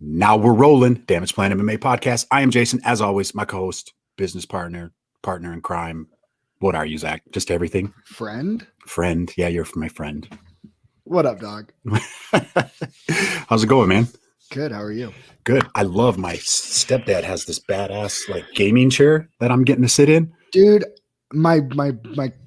Now we're rolling. Damage Plan MMA podcast. I am Jason, as always, my co-host, business partner in crime. What are you, Zack? Just everything? Friend. Yeah, you're my friend. What up, dog? How's it going, man? Good. How are you? Good. I love my stepdad has this badass like gaming chair that I'm getting to sit in. Dude, my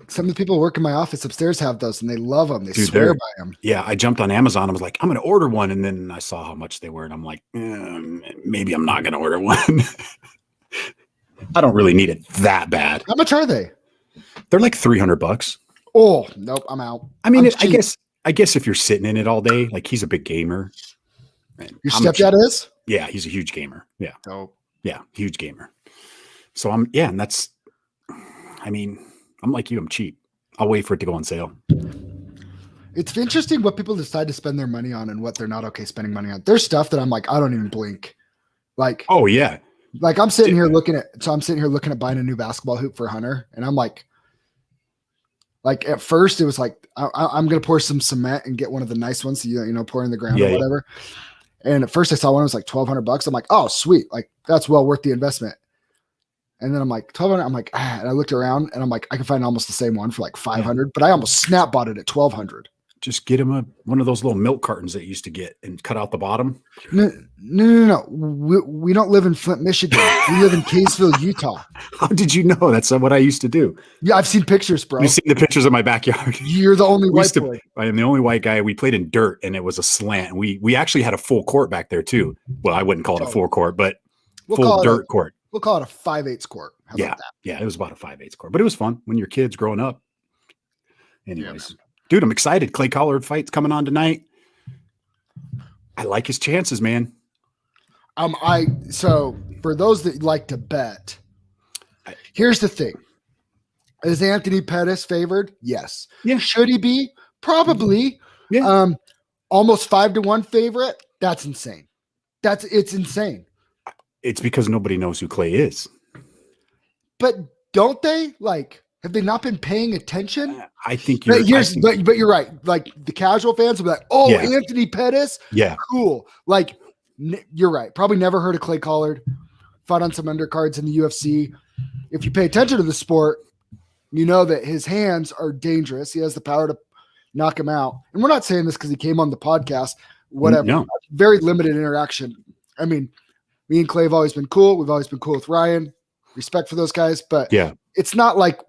some of the people who work in my office upstairs have those and they love them. They swear by them. Yeah, I jumped on Amazon. I was like, I'm going to order one. And then I saw how much they were. And I'm like, maybe I'm not going to order one. I don't really need it that bad. How much are they? They're like $300. Oh, nope. I'm out. I mean, I guess if you're sitting in it all day, like he's a big gamer. Your stepdad is? Yeah, he's a huge gamer. Yeah. Oh. Yeah, huge gamer. So and that's, I mean, I'm like you, I'm cheap. I'll wait for it to go on sale. It's interesting what people decide to spend their money on and what they're not okay spending money on. There's stuff that I'm like, I don't even blink. Like, oh yeah. Like I'm sitting here looking at buying a new basketball hoop for Hunter. And I'm like at first it was like, I'm going to pour some cement and get one of the nice ones. So pour in the ground or whatever. Yeah. And at first I saw one, it was like $1,200. I'm like, oh sweet. Like that's well worth the investment. And then I'm like, $1,200. I'm like, and I looked around and I'm like, I can find almost the same one for like $500, but I almost snap bought it at $1,200. Just get him one of those little milk cartons that you used to get and cut out the bottom. No. We don't live in Flint, Michigan. We live in Kaysville, Utah. How did you know? That's what I used to do. Yeah, I've seen pictures, bro. You've seen the pictures of my backyard. You're the only white boy. I am the only white guy. We played in dirt and it was a slant. We actually had a full court back there too. Well, I wouldn't call it a full court, but full dirt court. We'll call it a 5/8 court. How about that? Yeah, it was about a 5/8 court, but it was fun when your kids growing up. Anyways, dude, I'm excited. Clay Collard fight's coming on tonight. I like his chances, man. So for those that like to bet, here's the thing: is Anthony Pettis favored? Yes. Yeah. Should he be? Probably. Yeah. Almost 5-1 favorite. That's insane. It's insane. It's because nobody knows who Clay is. But don't they? Like, have they not been paying attention? I think you're but you're right. Like the casual fans will be like, oh, yeah. Anthony Pettis? Yeah. Cool. Like, you're right. Probably never heard of Clay Collard. Fought on some undercards in the UFC. If you pay attention to the sport, you know that his hands are dangerous. He has the power to knock him out. And we're not saying this because he came on the podcast. Whatever. No. Very limited interaction. I mean, me and Clay have always been cool. We've always been cool with Ryan. Respect for those guys. But yeah, it's not like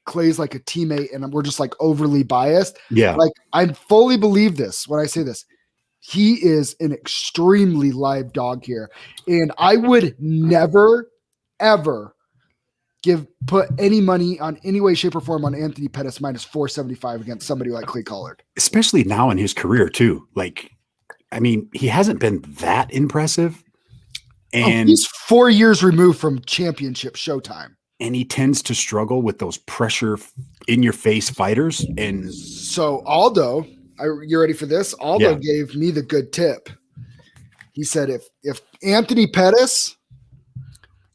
Clay's like a teammate and we're just like overly biased. Yeah. Like I fully believe this when I say this. He is an extremely live dog here. And I would never, ever put any money on any way, shape, or form on Anthony Pettis minus 475 against somebody like Clay Collard. Especially now in his career too. Like, I mean, he hasn't been that impressive. And he's 4 years removed from championship showtime. And he tends to struggle with those pressure in your face fighters. And so Aldo, you ready for this? Aldo gave me the good tip. He said, if Anthony Pettis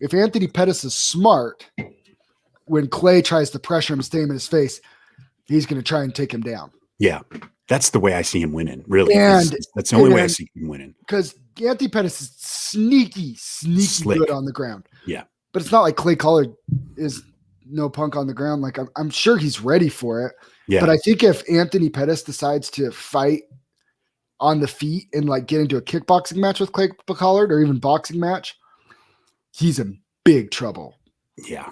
is smart, when Clay tries to pressure him, stay him in his face, he's going to try and take him down. Yeah. That's the way I see him winning, really. And that's the only way I see him winning. Because Anthony Pettis is sneaky Slick. Good on the ground. Yeah. But it's not like Clay Collard is no punk on the ground. Like I'm sure he's ready for it. Yeah. But I think if Anthony Pettis decides to fight on the feet and like get into a kickboxing match with Clay Collard or even boxing match, he's in big trouble. Yeah.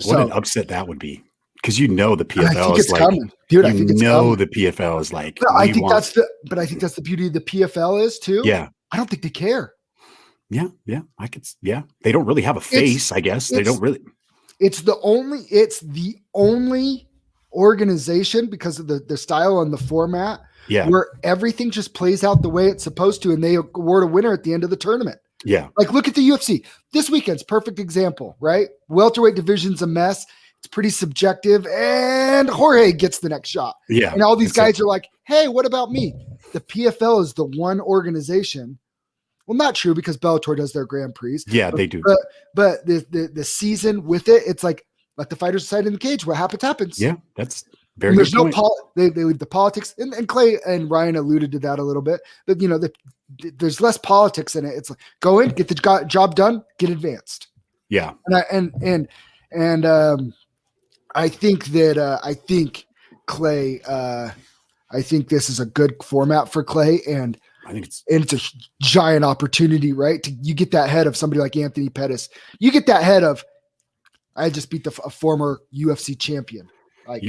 What an upset that would be. Because the PFL is like, coming. Dude, I think it's coming. The PFL is like, I think that's the beauty of the PFL is too. Yeah. I don't think they care. Yeah. Yeah. They don't really have a face, I guess. They don't really. It's the only organization because of the style and the format where everything just plays out the way it's supposed to. And they award a winner at the end of the tournament. Yeah. Like look at the UFC. This weekend's perfect example, right? Welterweight division's a mess. It's pretty subjective, and Jorge gets the next shot. Yeah. And all these guys are like, hey, what about me? The PFL is the one organization. Well, not true because Bellator does their Grand Prix. Yeah, they do. But the season with it, it's like, let the fighters decide in the cage. What happens. Yeah, that's very good. There's they leave the politics. And Clay and Ryan alluded to that a little bit. But, the there's less politics in it. It's like, go in, get the job done, get advanced. Yeah. And I think that Clay, I think this is a good format for Clay, and I think it's a giant opportunity, right? You get that head of somebody like Anthony Pettis. You get that head of, I just beat a former UFC champion. Like,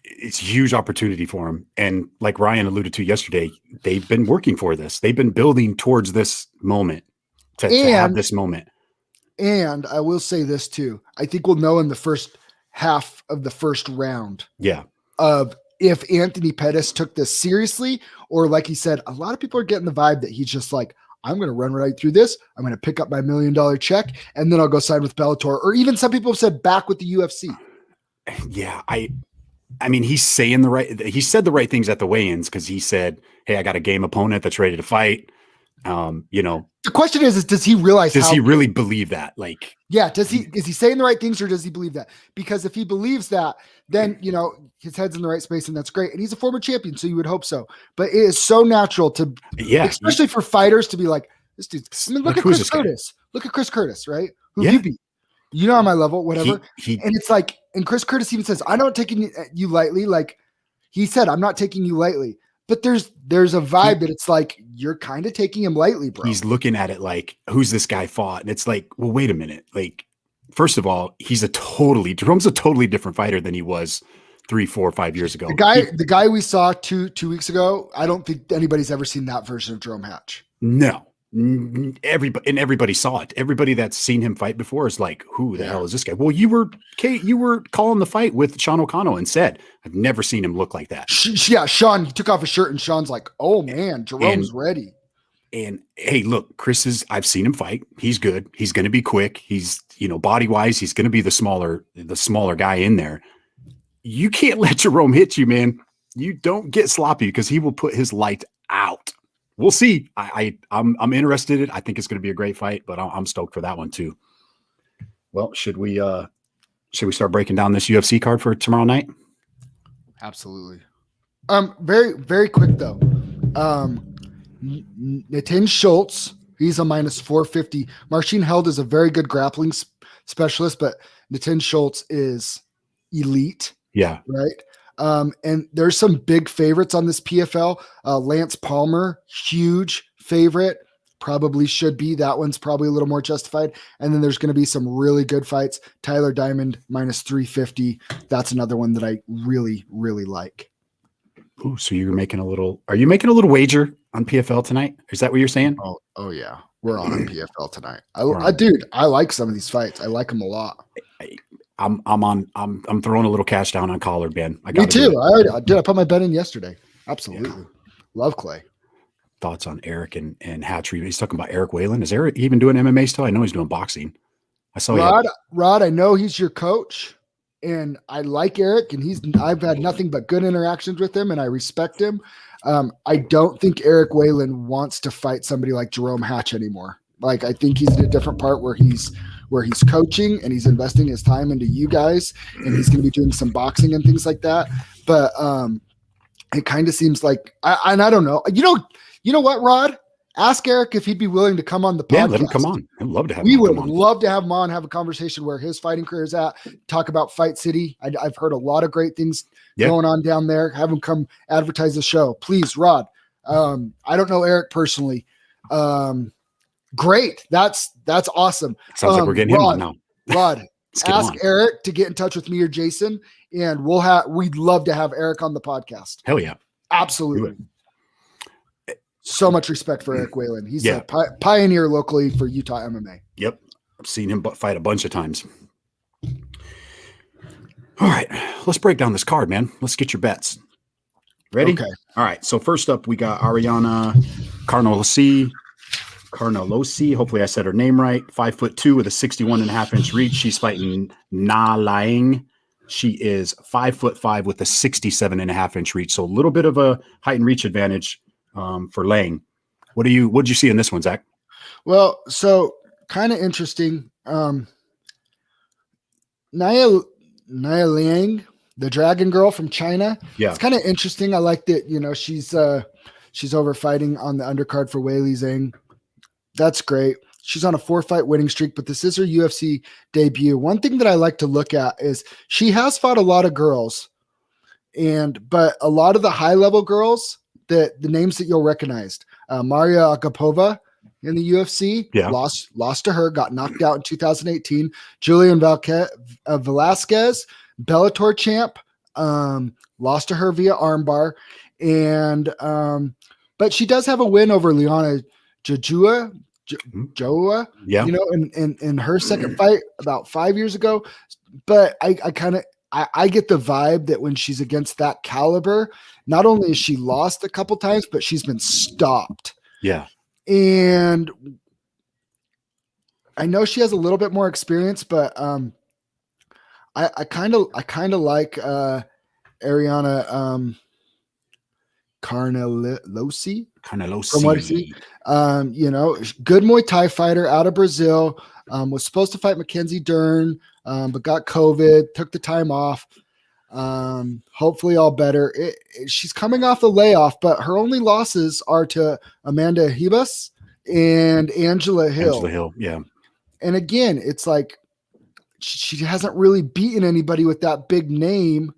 it's a huge opportunity for him. And like Ryan alluded to yesterday, they've been working for this. They've been building towards this moment to have this moment. And I will say this too. I think we'll know in the first half of the first round. Yeah. Of if Anthony Pettis took this seriously, or like he said, a lot of people are getting the vibe that he's just like, I'm going to run right through this. I'm going to pick up my $1 million check, and then I'll go sign with Bellator. Or even some people have said back with the UFC. Yeah. I mean, he said the right things at the weigh-ins, because he said, hey, I got a game opponent that's ready to fight. The question is does he realize? Does he really believe that? Like, yeah, is he saying the right things, or does he believe that? Because if he believes that, then his head's in the right space, and that's great. And he's a former champion, so you would hope so. But it is so natural to, especially for fighters, to be like, this dude. I mean, look at Chris Curtis. Look at Chris Curtis, right? Who you beat? On my level, whatever. And it's like, and Chris Curtis even says, I'm not taking you lightly. Like he said, I'm not taking you lightly. But there's a vibe that it's like, you're kind of taking him lightly, bro. He's looking at it like, who's this guy fought? And it's like, well, wait a minute. Like, first of all, Jerome's a totally different fighter than he was 3, 4, 5 years ago. The guy we saw two weeks ago, I don't think anybody's ever seen that version of Jerome Hatch. No. Everybody saw it. Everybody that's seen him fight before is like, who the hell is this guy? Well, you were calling the fight with Sean O'Connell and said, I've never seen him look like that. Yeah, Sean, he took off his shirt and Sean's like, oh man, Jerome's ready. And hey, look, I've seen him fight. He's good. He's going to be quick. He's, body wise, he's going to be the smaller guy in there. You can't let Jerome hit you, man. You don't get sloppy, because he will put his light out. We'll see. I'm interested. I think it's going to be a great fight, but I'm stoked for that one too. Well, should we start breaking down this UFC card for tomorrow night? Absolutely. Very, very quick though. Nathan Schultz, he's a -450. Marcin Held is a very good grappling specialist, but Nathan Schultz is elite. Yeah. Right. And there's some big favorites on this PFL. Lance Palmer, huge favorite, probably should be. That one's probably a little more justified. And then there's going to be some really good fights. Tyler Diamond -350. That's another one that I really, really like. Ooh, so are you making a little wager on PFL tonight? Is that what you're saying? Oh yeah. We're on PFL tonight. I like some of these fights. I like them a lot. I'm throwing a little cash down on Collard, man. Me too. I put my bet in yesterday. Absolutely. Yeah. Love Clay. Thoughts on Eryk and Hatchery? He's talking about Eryk Whalen. Is Eryk even doing MMA still? I know he's doing boxing. I saw Rod, I know he's your coach, and I like Eryk, and I've had nothing but good interactions with him, and I respect him. I don't think Eryk Whalen wants to fight somebody like Jerome Hatch anymore. Like, I think he's in a different part where he's coaching and he's investing his time into you guys, and he's going to be doing some boxing and things like that. But it kind of seems like, I don't know. You know what, Rod? Ask Eryk if he'd be willing to come on the podcast. Yeah, let him come on. I'd love to have him. We would love to have him on, have a conversation where his fighting career is at, talk about Fight City. I've heard a lot of great things going on down there. Have him come advertise the show. Please, Rod. I don't know Eryk personally. Great. That's awesome. Sounds like we're getting him on now. Rod, ask Eryk to get in touch with me or Jason, and we'd love to have Eryk on the podcast. Hell yeah. Absolutely. So much respect for Eryk Whalen. He's a pioneer locally for Utah MMA. Yep. I've seen him fight a bunch of times. All right. Let's break down this card, man. Let's get your bets. Ready? Okay. All right. So first up, we got Ariana Carnelossi. Hopefully I said her name right. 5'2" with a 61.5-inch reach. She's fighting Na Laing. She is 5'5" with a 67.5-inch reach. So a little bit of a height and reach advantage for Lang. What'd you see in this one, Zach? Well, so kind of interesting. Nia Liang, the Dragon Girl from China. Yeah. It's kind of interesting. I like that, She's over fighting on the undercard for Weili Zhang. That's great. She's on a 4-fight winning streak, but this is her UFC debut. One thing that I like to look at is she has fought a lot of girls, but a lot of the high-level girls, the names that you'll recognize, Maria Agapova in the UFC, lost to her, got knocked out in 2018. Julian Velasquez, Bellator champ, lost to her via armbar, but she does have a win over Liana Joa, yeah, in her second fight about 5 years ago. But I get the vibe that when she's against that caliber, not only has she lost a couple times, but she's been stopped. Yeah. And I know she has a little bit more experience, but I kind of like Ariana Carnelosi. From what I see, good Muay Thai fighter out of Brazil. Was supposed to fight Mackenzie Dern, but got COVID, took the time off. Hopefully all better. She's coming off the layoff, but her only losses are to Amanda Ribas and Angela Hill. Yeah. And again, it's like she hasn't really beaten anybody with that big name.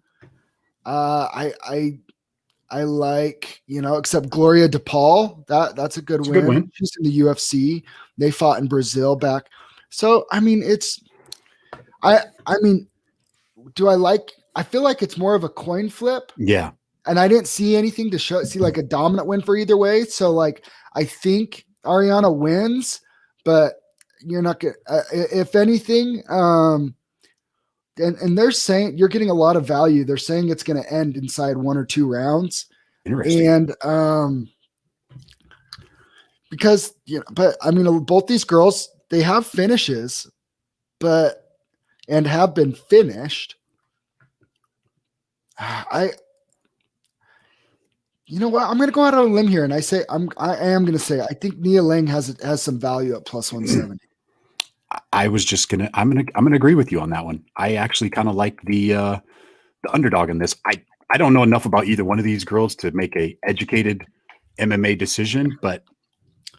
I like, except Gloria DePaul. That's a good win. She's in the UFC. They fought in Brazil back. So, I mean, I feel like it's more of a coin flip. Yeah. And I didn't see anything to see like a dominant win for either way. So like, I think Ariana wins, but you're not going to, if anything, and they're saying you're getting a lot of value. They're saying it's going to end inside 1 or 2 rounds. Interesting. And because but I mean, both these girls, they have finishes, and have been finished. You know what? I'm going to go out on a limb here, and I am going to say I think Nia Lang has some value at plus 170. I'm gonna agree with you on that one. I actually kind of like the underdog in this. I don't know enough about either one of these girls to make a educated MMA decision, but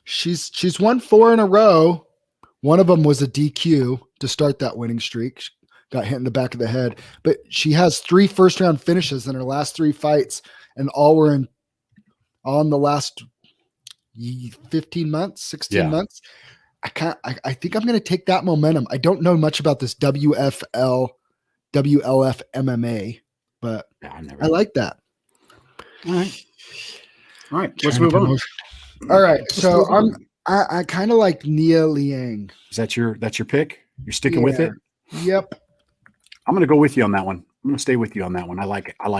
she's won 4 in a row. One of them was a DQ to start that winning streak. She got hit in the back of the head, but she has 3 first-round finishes in her last 3 fights, and all were on the last 15 months, 16 months. I think I'm going to take that momentum. I don't know much about this WLF MMA, but I like that. All right. Let's move on. All right. So I kind of like Nia Liang. Is that's your pick? You're sticking with it? Yep. I'm going to go with you on that one. I'm going to stay with you on that one. I like it. All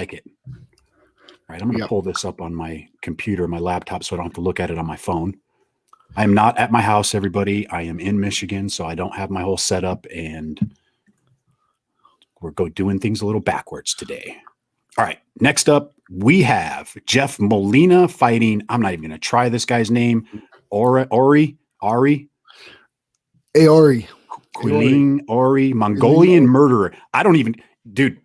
right. I'm going to pull this up on my computer, my laptop, so I don't have to look at it on my phone. I'm not at my house, everybody. I am in Michigan, so I don't have my whole setup, and we're doing things a little backwards today. All right. Next up, we have Jeff Molina fighting. I'm not even going to try this guy's name. Ori, Mongolian murderer. I don't even need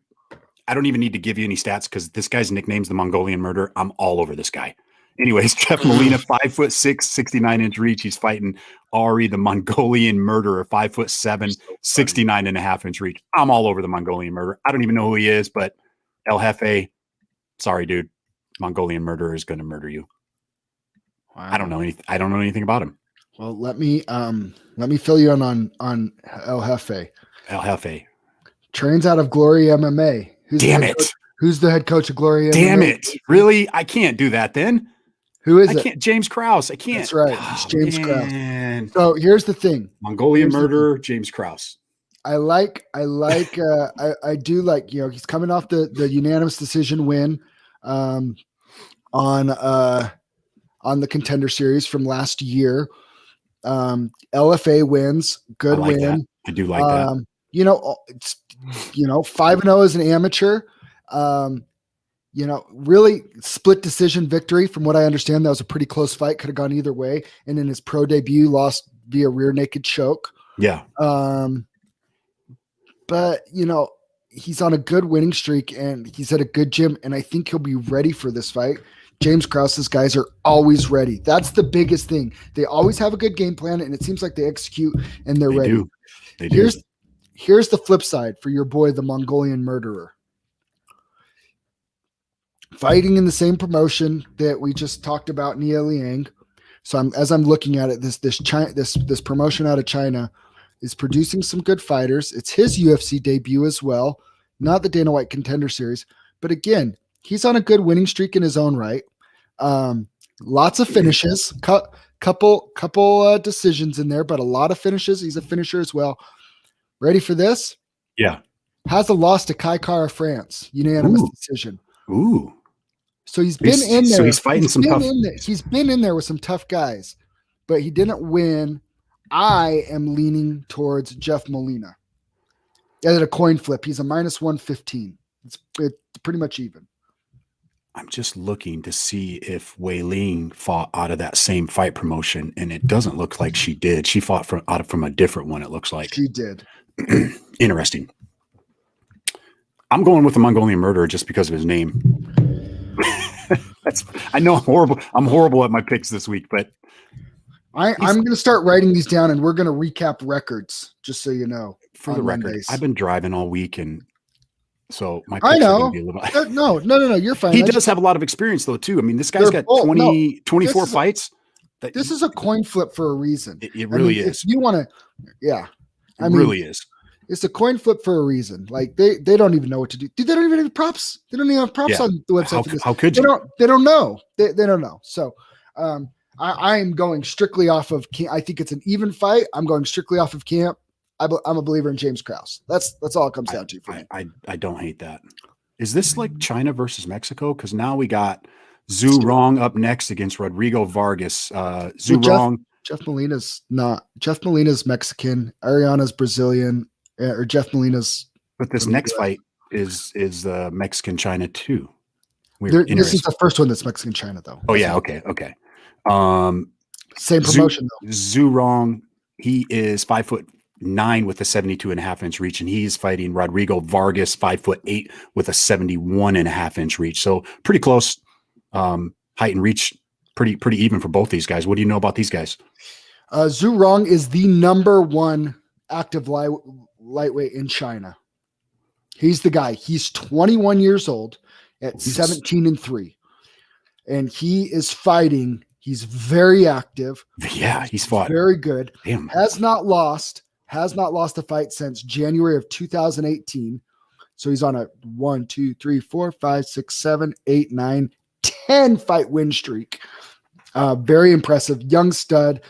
to give you any stats because this guy's nickname's the Mongolian murderer. I'm all over this guy. Anyways, Jeff Molina, 5'6", 69-inch reach. He's fighting Ari, the Mongolian murderer, 5'7", 69.5-inch reach. I'm all over the Mongolian murderer. I don't even know who he is, but El Jefe, sorry, dude. Mongolian murderer is going to murder you. Wow. I don't know anything about him. Well, let me fill you in on El Jefe. El Jefe trains out of Glory MMA. Damn it! Who's the head coach of Glory MMA? Damn it! Really? I can't do that then. Who is it? I can't. James Krause. I can't. That's right. It's James Krause. So here's the thing. Mongolian murderer, James Krause. I do like, he's coming off the unanimous decision win on the Contender Series from last year. LFA wins, good win. That. I do like that. It's 5-0 as an amateur. Really split decision victory. From what I understand, that was a pretty close fight. Could have gone either way. And in his pro debut, lost via rear naked choke. Yeah. But he's on a good winning streak and he's at a good gym. And I think he'll be ready for this fight. James Krause's guys are always ready. That's the biggest thing. They always have a good game plan, and it seems like they execute and they're ready. They do. Here's the flip side for your boy, the Mongolian murderer. Fighting in the same promotion that we just talked about, Nia Liang. So as I'm looking at it, this promotion out of China is producing some good fighters. It's his UFC debut as well, not the Dana White Contender Series, but again, he's on a good winning streak in his own right. Lots of finishes, couple decisions in there, but a lot of finishes. He's a finisher as well. Ready for this? Yeah. Has a loss to Kai Kara France, unanimous decision. Ooh. So he's been in there. So he's fighting some tough. He's been in there with some tough guys, but he didn't win. I am leaning towards Jeff Molina. At a coin flip, he's a -115. It's pretty much even. I'm just looking to see if Wei Ling fought out of that same fight promotion, and it doesn't look like she did. She fought from a different one, it looks like. She did. Interesting. I'm going with the Mongolian murderer just because of his name. I know I'm horrible. I'm horrible at my picks this week, but I'm going to start writing these down, and we're going to recap records, just so you know. For the record, I've been driving all week, and so my picks I know. are going to be a little. No, you're fine. He does have a lot of experience, though, too. I mean, this guy's got 24 fights. This is a coin flip for a reason. It really is. If you want to, yeah. It really is. It's a coin flip for a reason. Like they don't even know what to do. Dude, they don't even have props. They don't even have props on the website. How could you? They don't know. They don't know. So I am going strictly off of camp. I think it's an even fight. I'm going strictly off of camp. I'm a believer in James Krause. That's all it comes down to for me. I don't hate that. Is this like China versus Mexico? Because now we got Zhu Rong up next against Rodrigo Vargas. Zhu Rong. Jeff Molina's not. Jeff Molina's Mexican. Ariana's Brazilian. Or Jeff Molina's. But this next fight is Mexican China too. This is the first one that's Mexican China though. Oh yeah. Okay. Same promotion though. Zhu Rong. He is 5'9" with a 72.5-inch reach, and he's fighting Rodrigo Vargas, 5'8" with a 71.5-inch reach. So pretty close height and reach. Pretty even for both these guys. What do you know about these guys? Zhu Rong is the #1 active lightweight in China. He's the guy. He's 21 years old at 17-3, and he is fighting. He's very active. Yeah, he's fought very good. Damn. Has not lost a fight since January of 2018. So he's on a 1, 2, 3, 4, 5, 6, 7, 8, 9, 10 fight win streak. Very impressive, young stud.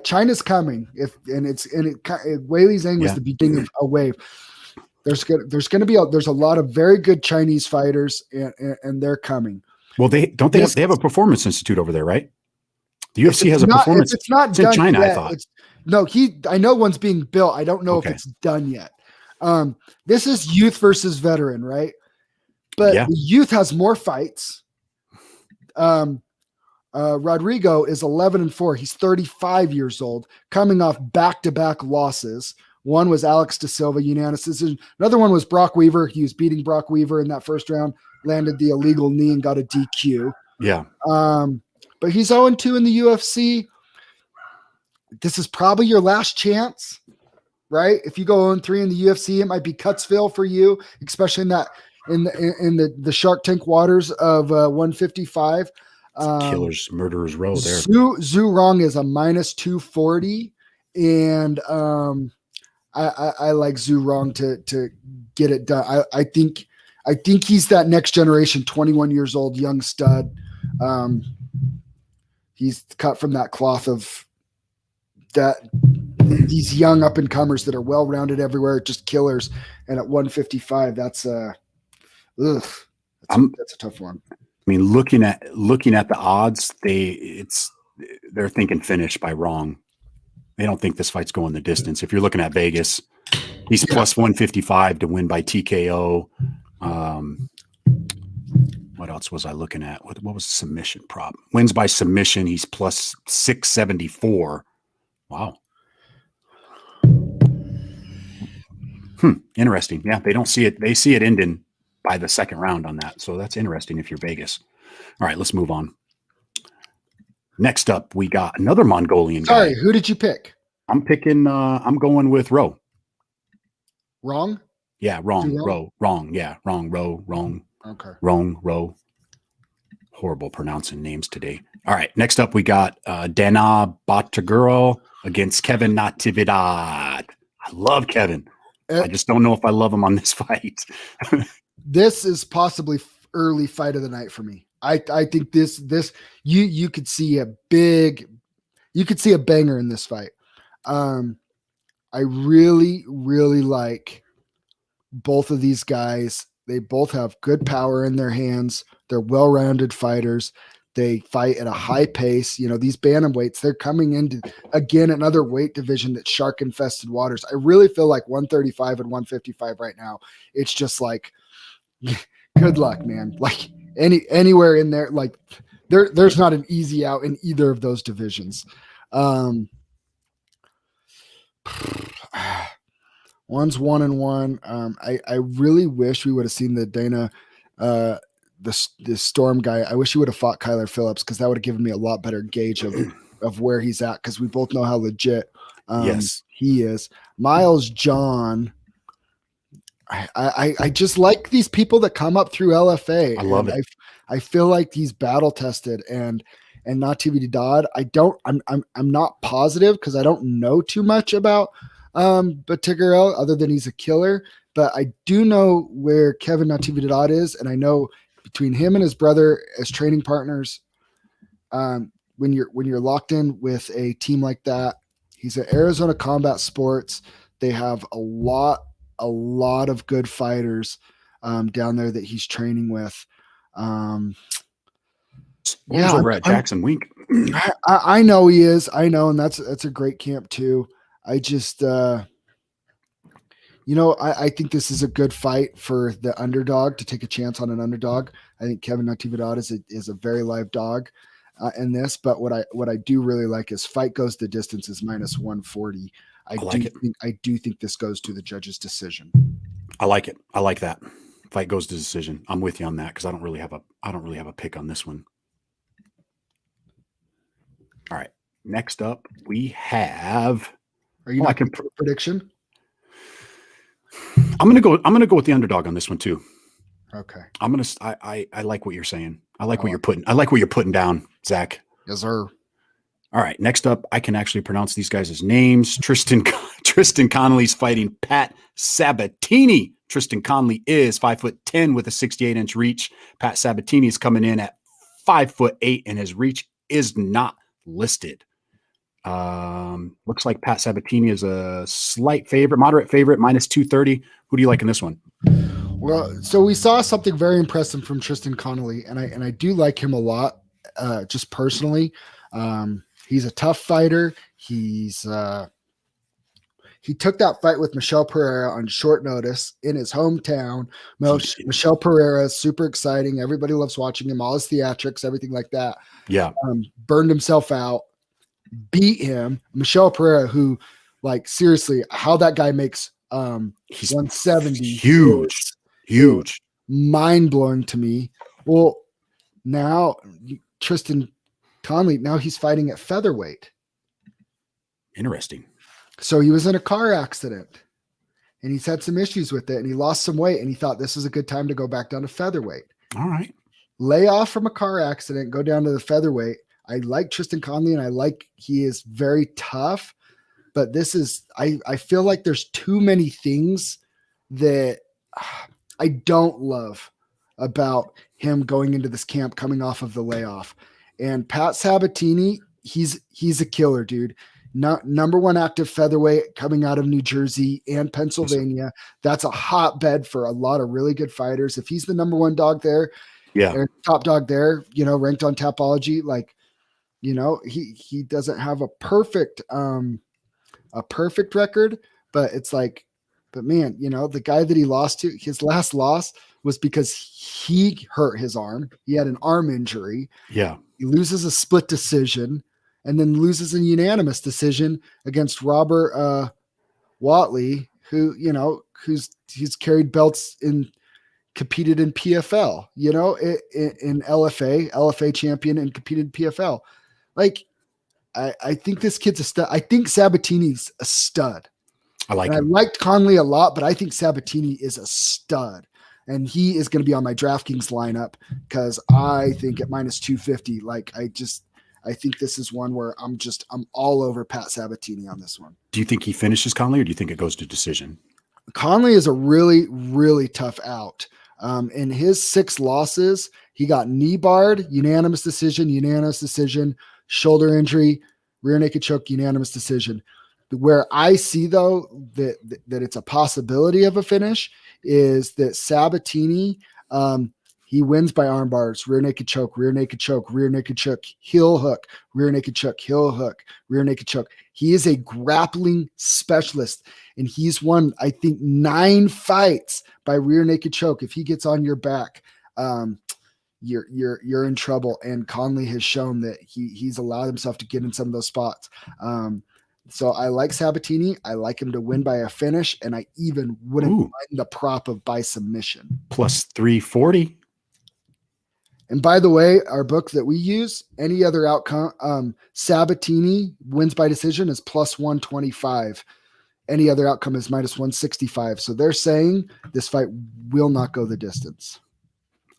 China's coming. Wei Li Zhang was the beginning of a wave. There's a lot of very good Chinese fighters, and they're coming. Well, they have a performance institute over there, right? The UFC has a performance. It's not in done China. yet. I thought. I know one's being built. I don't know if it's done yet. This is youth versus veteran, right? But the youth has more fights. Rodrigo is 11-4. He's 35 years old, coming off back-to-back losses. One was Alex Da Silva, unanimous decision. Another one was Brock Weaver. He was beating Brock Weaver in that first round, landed the illegal knee and got a DQ. Yeah. But he's 0-2 in the UFC. This is probably your last chance, right? If you go 0-3 in the UFC, it might be Cutsville for you, especially in the Shark Tank waters of 155. Killers, murderers row there. Zhu Rong is a -240, and I like Zhu Rong to get it done. I think he's that next generation, 21 years old, young stud. He's cut from that cloth of these young up and comers that are well rounded everywhere, just killers. And at 155, that's a tough one. I mean, looking at the odds, they're thinking finish by Rong. They don't think this fight's going the distance. If you're looking at Vegas, he's plus 155 to win by TKO. What else was I looking at? What was the submission prop? Wins by submission. He's plus 674. Wow. Interesting. Yeah, they don't see it. They see it ending by the second round on that. So that's interesting if you're Vegas. All right, let's move on. Next up, we got another Mongolian Sorry, guy. who did you pick? I'm going with Roe. Wrong? Yeah, wrong. Wrong? Roe. Wrong. Yeah, wrong. Roe. Wrong. Okay. Wrong. Roe. Horrible pronouncing names today. All right. Next up, we got Dana Bataguro against Kevin Natividad. I love Kevin. I just don't know if I love him on this fight. This is possibly early fight of the night for me. I think this you could see a banger in this fight. I really like both of these guys. They both have good power in their hands. They're well-rounded fighters. They fight at a high pace. You know, these bantamweights, they're coming into, again, another weight division that's shark-infested waters. I really feel like 135 and 155 right now, it's just like, good luck, man. Like anywhere in there, like there's not an easy out in either of those divisions. One's 1-1. I really wish we would have seen the Dana, the Storm guy. I wish he would have fought Kyler Phillips, because that would have given me a lot better gauge of where he's at, because we both know how legit Yes. he is. Miles John. I just like these people that come up through LFA. I love it. I feel like he's battle tested, and Natividad. I'm not positive because I don't know too much about Bataguro other than he's a killer, but I do know where Kevin Natividad is, and I know between him and his brother as training partners, when you're locked in with a team like that, he's at Arizona Combat Sports. They have a lot of good fighters down there that he's training with. Over at Jackson Wink. I know he is. I know, and that's a great camp too. I just, I think this is a good fight for the underdog to take a chance on an underdog. I think Kevin Natividad is a very live dog in this. But what I do really like is fight goes the distance is -140. I do think this goes to the judge's decision. I like it. I like that. Fight goes to decision. I'm with you on that, because I don't really have a pick on this one. All right. Next up, we have. Are you not going to prediction? I'm gonna go with the underdog on this one too. Okay. I like what you're saying. I like what you're putting down, Zach. Yes, sir. All right. Next up, I can actually pronounce these guys' names. Tristan Connolly's fighting Patsabatini. Tristan Connolly is 5'10" with a 68-inch reach. Patsabatini is coming in at 5'8", and his reach is not listed. Looks like Patsabatini is a moderate favorite, -230. Who do you like in this one? Well, so we saw something very impressive from Tristan Connolly, and I do like him a lot, just personally. He's a tough fighter. He took that fight with Michelle Pereira on short notice in his hometown. Michelle Pereira is super exciting. Everybody loves watching him, all his theatrics, everything like that. Yeah. Burned himself out, beat him. Michelle Pereira, who, like, seriously, how that guy makes he's 170 huge, mind-blowing to me. Well, now Tristan Connolly, now he's fighting at featherweight. Interesting. So he was in a car accident, and he's had some issues with it, and he lost some weight, and he thought this was a good time to go back down to featherweight. All right. Lay off from a car accident, go down to the featherweight. I like Tristan Connolly, and he is very tough, but this is, I feel like there's too many things that I don't love about him going into this camp coming off of the layoff. And Patsabatini, he's a killer, dude. Number one active featherweight coming out of New Jersey and Pennsylvania. That's a hotbed for a lot of really good fighters. If he's the number one dog there, or top dog there, ranked on Tapology, like, he doesn't have a perfect record, but it's like, but man, the guy that he lost to, his last loss was because he hurt his arm. He had an arm injury. Yeah. He loses a split decision, and then loses a unanimous decision against Robert Watley, who, he's carried belts competed in PFL, in LFA champion, and competed in PFL. Like, I think this kid's a stud. I think Sabatini's a stud. I like and him. I liked Connolly a lot, but I think Sabatini is a stud. And he is going to be on my DraftKings lineup because I think at minus 250, I think this is one where I'm all over Pat Sabatini on this one. Do you think he finishes Connolly, or do you think it goes to decision? Connolly is a really, really tough out. In his 6 losses, he got knee barred, unanimous decision, shoulder injury, rear naked choke, unanimous decision. Where I see, though, that it's a possibility of a finish is that Sabatini, he wins by arm bars, rear naked choke, rear naked choke, rear naked choke, heel hook, rear naked choke, heel hook, rear naked choke. He is a grappling specialist, and he's won, I think, 9 fights by rear naked choke. If he gets on your back, you're in trouble. And Connolly has shown that he's allowed himself to get in some of those spots. So I like Sabatini. I like him to win by a finish, and I even wouldn't mind the prop of by submission. Plus 340. And by the way, our book that we use, any other outcome, Sabatini wins by decision is plus 125. Any other outcome is minus 165. So they're saying this fight will not go the distance.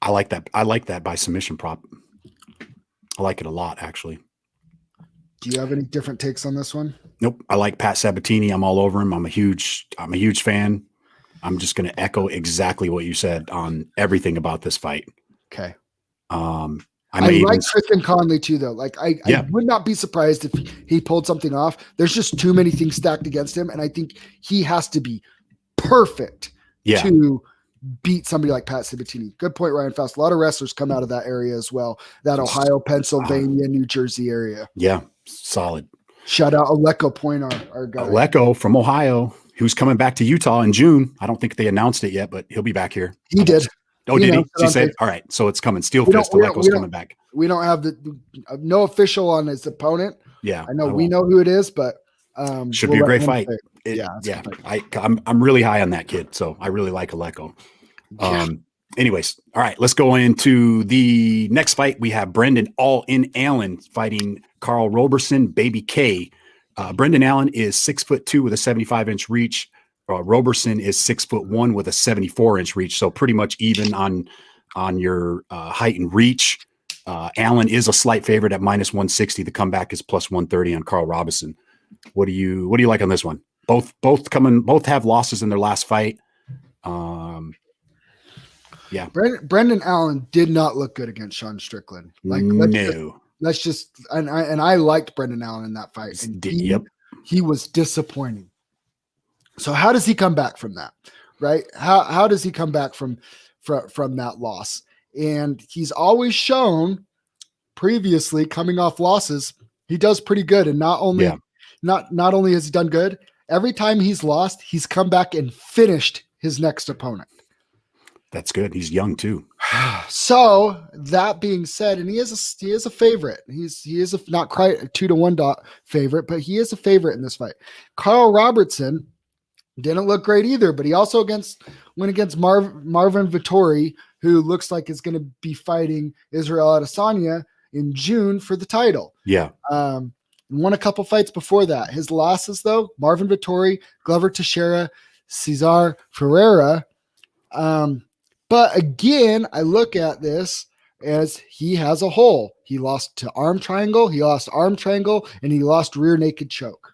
I like that. I like that by submission prop. I like it a lot, actually. Do you have any different takes on this one? Nope. I like Pat Sabatini. I'm all over him. I'm a huge fan. I'm just going to echo exactly what you said on everything about this fight. Okay. I like Tristan Connolly too, though. I would not be surprised if he pulled something off. There's just too many things stacked against him, and I think he has to be perfect to beat somebody like Pat Sabatini. Good point, Ryan Faust. A lot of wrestlers come out of that area as well. That Ohio, Pennsylvania, New Jersey area. Yeah, solid. Shout out Aleko Point, our guy. Aleko from Ohio, who's coming back to Utah in June. I don't think they announced it yet, but he'll be back here. He did. Oh, did he? She said, all right, so it's coming. Steel Fist, Aleko's coming back. We don't have no official on his opponent. Yeah. I know we know who it is, but should be a great fight. I'm really high on that kid, so I really like Aleko. Anyways, all right, let's go into the next fight. We have Brendan Allen fighting Carl Roberson, Baby K. Brendan Allen is 6'2" with a 75-inch reach. Roberson is 6'1" with a 74-inch reach, so pretty much even on your height and reach. Allen is a slight favorite at minus 160. The comeback is plus 130 on Carl Robinson. What do you like on this one? Both have losses in their last fight. Yeah. Brendan Allen did not look good against Sean Strickland. Let's just I liked Brendan Allen in that fight. And he was disappointing. So how does he come back from that? Right? How does he come back from that loss? And he's always shown previously coming off losses, he does pretty good. And not only has he done good, every time he's lost, he's come back and finished his next opponent. That's good. He's young too. So that being said, and he is a favorite. He is not quite a 2-to-1 favorite, but he is a favorite in this fight. Carl Robertson didn't look great either, but he also went against Marvin Vettori, who looks like is going to be fighting Israel Adesanya in June for the title. Yeah. Won a couple fights before that. His losses, though, Marvin Vettori, Glover Teixeira, Cesar Ferreira. But again, I look at this as he has a hole. He lost to arm triangle, and he lost rear naked choke.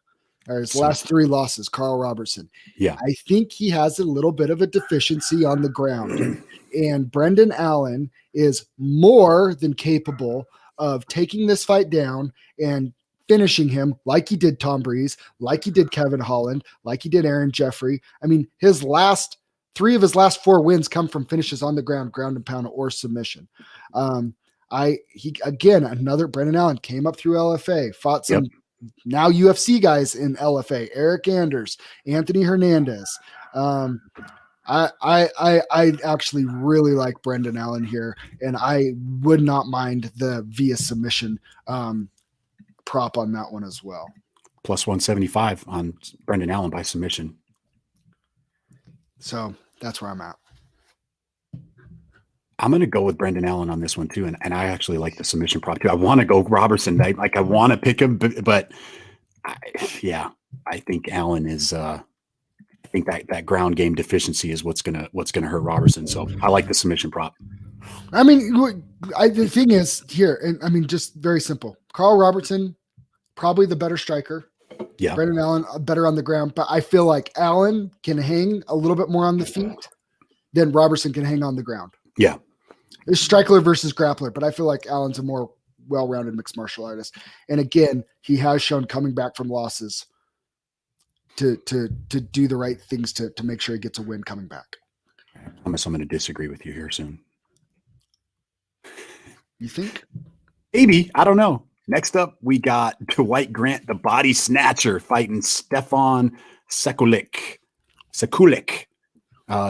His last 3 losses, Carl Robertson. Yeah. I think he has a little bit of a deficiency on the ground. And Brendan Allen is more than capable of taking this fight down and finishing him like he did Tom Breeze, like he did Kevin Holland, like he did Aaron Jeffrey. I mean, 3 of his last 4 wins come from finishes on the ground and pound, or submission. Another Brendan Allen came up through LFA, fought some now UFC guys in LFA, Eryk Anders, Anthony Hernandez. I actually really like Brendan Allen here, and I would not mind the via submission prop on that one as well. Plus 175 on Brendan Allen by submission. So that's where I'm at. I'm going to go with Brendan Allen on this one too, and I actually like the submission prop too. I want to go Robertson. I want to pick him, but I think Allen is. I think that ground game deficiency is what's gonna hurt Robertson. So I like the submission prop. I mean, the thing is here, and I mean, just very simple. Carl Robertson, probably the better striker. Yeah. Brendan Allen, better on the ground, but I feel like Allen can hang a little bit more on the feet than Robertson can hang on the ground. Yeah. It's striker versus grappler, but I feel like Allen's a more well-rounded mixed martial artist. And again, he has shown coming back from losses to do the right things to make sure he gets a win coming back. I promise I'm going to disagree with you here soon. You think? Maybe. I don't know. Next up, we got Dwight Grant, the body snatcher, fighting Stefan Sekulik.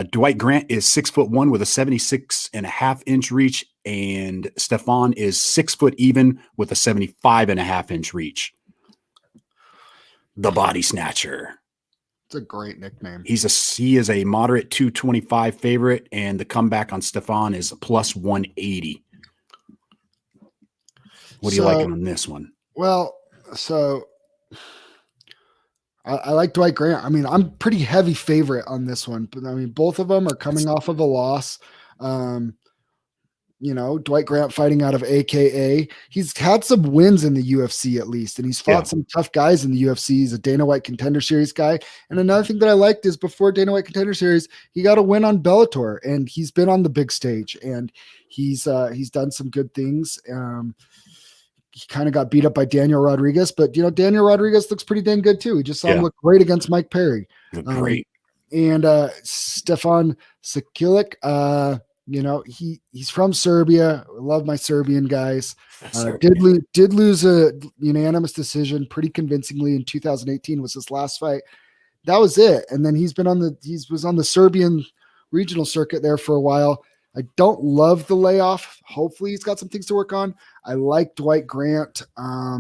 Dwight Grant is 6'1" with a 76.5-inch reach, and Stefan is 6 foot even with a 75.5-inch reach. The body snatcher. It's a great nickname. He is a moderate 225 favorite, and the comeback on Stefan is plus 180. What are you liking on this one? Well, so I like Dwight Grant. I mean, I'm pretty heavy favorite on this one, but I mean, both of them are coming off of a loss. Dwight Grant fighting out of AKA. He's had some wins in the UFC at least, and he's fought some tough guys in the UFC. He's a Dana White Contender Series guy. And another thing that I liked is before Dana White Contender Series, he got a win on Bellator, and he's been on the big stage, and he's done some good things. He kind of got beat up by Daniel Rodriguez, but Daniel Rodriguez looks pretty dang good too. We just saw him look great against Mike Perry. Great. And Stefan Sekulik, he's from Serbia. I love my Serbian guys. Did lose a unanimous decision pretty convincingly in 2018 was his last fight. That was it. And then he was on the Serbian regional circuit there for a while. I don't love the layoff. Hopefully he's got some things to work on. I like Dwight Grant. I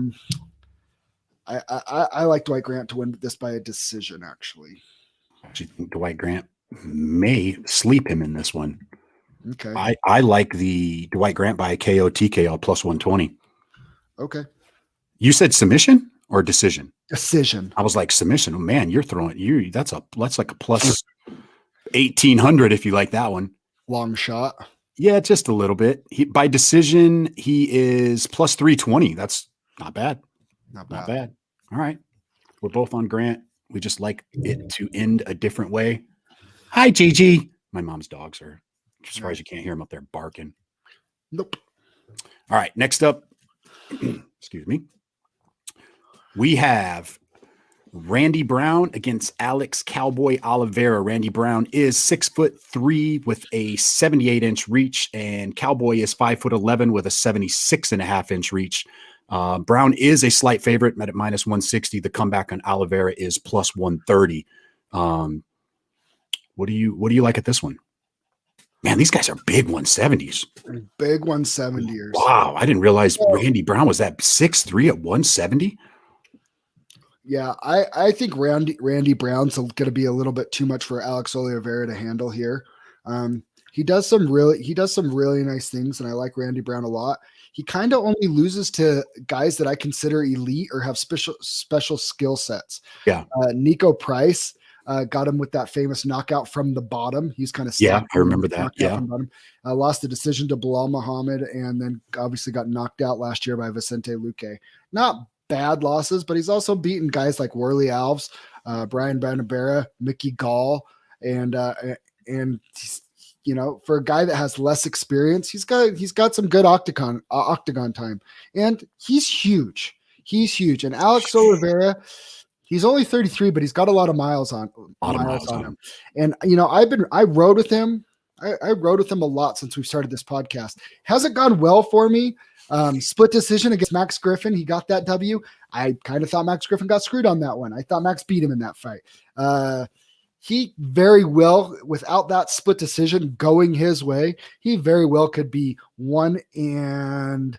like Dwight Grant to win this by a decision, actually. I actually think Dwight Grant may sleep him in this one. Okay. I like the Dwight Grant by KO TKO plus 120. Okay. You said submission or decision? Decision. I was like, submission. Oh man, you're throwing that's like a plus 1800 if you like that one. Long shot. Yeah, just a little bit. By decision, he is plus 320. That's not bad. Not bad. Not bad. All right. We're both on Grant. We just like it to end a different way. Hi, Gigi. My mom's dogs are. I'm surprised you can't hear them up there barking. Nope. All right. Next up, excuse me. We have Randy Brown against Alex Cowboy Oliveira. Randy Brown is 6'3" with a 78-inch reach, and Cowboy is 5'11" with a 76.5-inch reach. Brown is a slight favorite, met at minus 160. The comeback on Oliveira is plus 130. What do you like at this one? Man, these guys are big 170s. Big 170ers. Wow, I didn't realize Randy Brown was that 6'3" at 170. Yeah, I think Randy Brown's going to be a little bit too much for Alex Oliveira to handle here. He does some really nice things, and I like Randy Brown a lot. He kind of only loses to guys that I consider elite or have special skill sets. Yeah, Nico Price got him with that famous knockout from the bottom. He's kind of I remember that. Yeah, lost the decision to Bilal Muhammad, and then obviously got knocked out last year by Vicente Luque. Not bad losses, but he's also beaten guys like Worley Alves, Brian Banabera, Mickey Gall, and he's, for a guy that has less experience, he's got some good octagon time, and he's huge. And Alex Oliveira, he's only 33, but he's got a lot of miles on him. And I rode with him. I rode with him a lot since we've started this podcast. Hasn't gone well for me. Split decision against Max Griffin. He got that W. I kind of thought Max Griffin got screwed on that one. I thought Max beat him in that fight. He very well, without that split decision going his way, he very well could be 1-5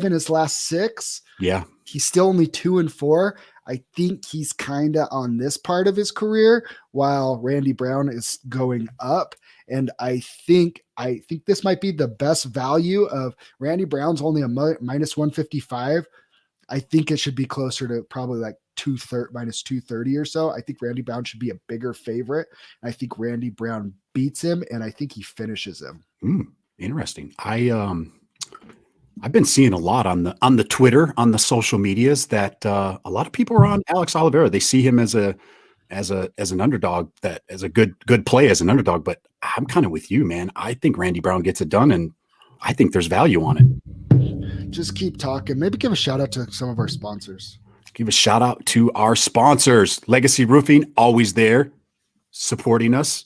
in his last 6. Yeah. He's still only 2-4. I think he's kind of on this part of his career while Randy Brown is going up. And I think I think this might be the best value of Randy Brown's only a minus 155. I think it should be closer to probably like minus 230 or so. I think Randy Brown should be a bigger favorite. I think Randy Brown beats him, and I think he finishes him. Interesting. I've been seeing a lot on the Twitter, on the social medias, that a lot of people are on Alex Oliveira. They see him as an underdog, that as a good play as an underdog. But I'm kind of with you, man. I think Randy Brown gets it done, and I think there's value on it. Just keep talking. Maybe give a shout out to some of our sponsors. Give a shout out to our sponsors. Legacy Roofing, always there, supporting us.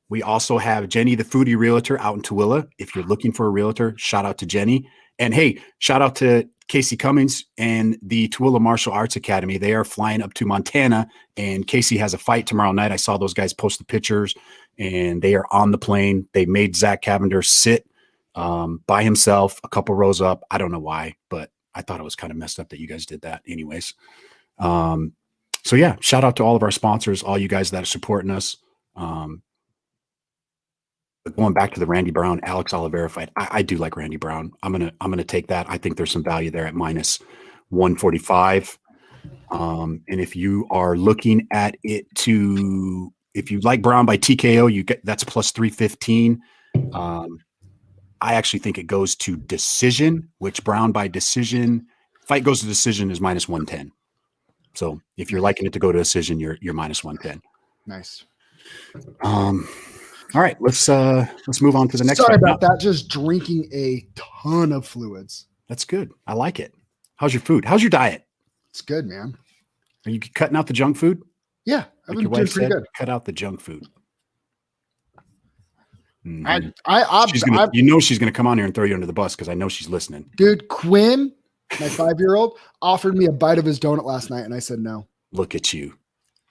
We also have Jenny, the Foodie Realtor, out in Tooele. If you're looking for a realtor, shout out to Jenny. And hey, shout out to Casey Cummings and the Tooele Martial Arts Academy. They are flying up to Montana, and Casey has a fight tomorrow night. I saw those guys post the pictures, and they are on the plane. They made Zack Cavender sit by himself a couple rows up. I don't know why, but I thought it was kind of messed up that you guys did that anyways. So yeah, shout out to all of our sponsors, all you guys that are supporting us. But going back to the Randy Brown, Alex Oliveira fight, I do like Randy Brown. I'm gonna take that. I think there's some value there at minus 145. And if you are looking at it if you like Brown by TKO, that's plus 315. I actually think it goes to decision, which Brown by decision, fight goes to decision, is minus 110. So if you're liking it to go to decision, you're minus 110. Nice. All right, let's move on to the next. Sorry about that. Just drinking a ton of fluids. That's good. I like it. How's your food? How's your diet? It's good, man. Are you cutting out the junk food? Yeah, I've been doing pretty good. Cut out the junk food. Mm-hmm. She's gonna come on here and throw you under the bus because I know she's listening. Dude, Quinn, my 5-year-old, offered me a bite of his donut last night, and I said no. Look at you.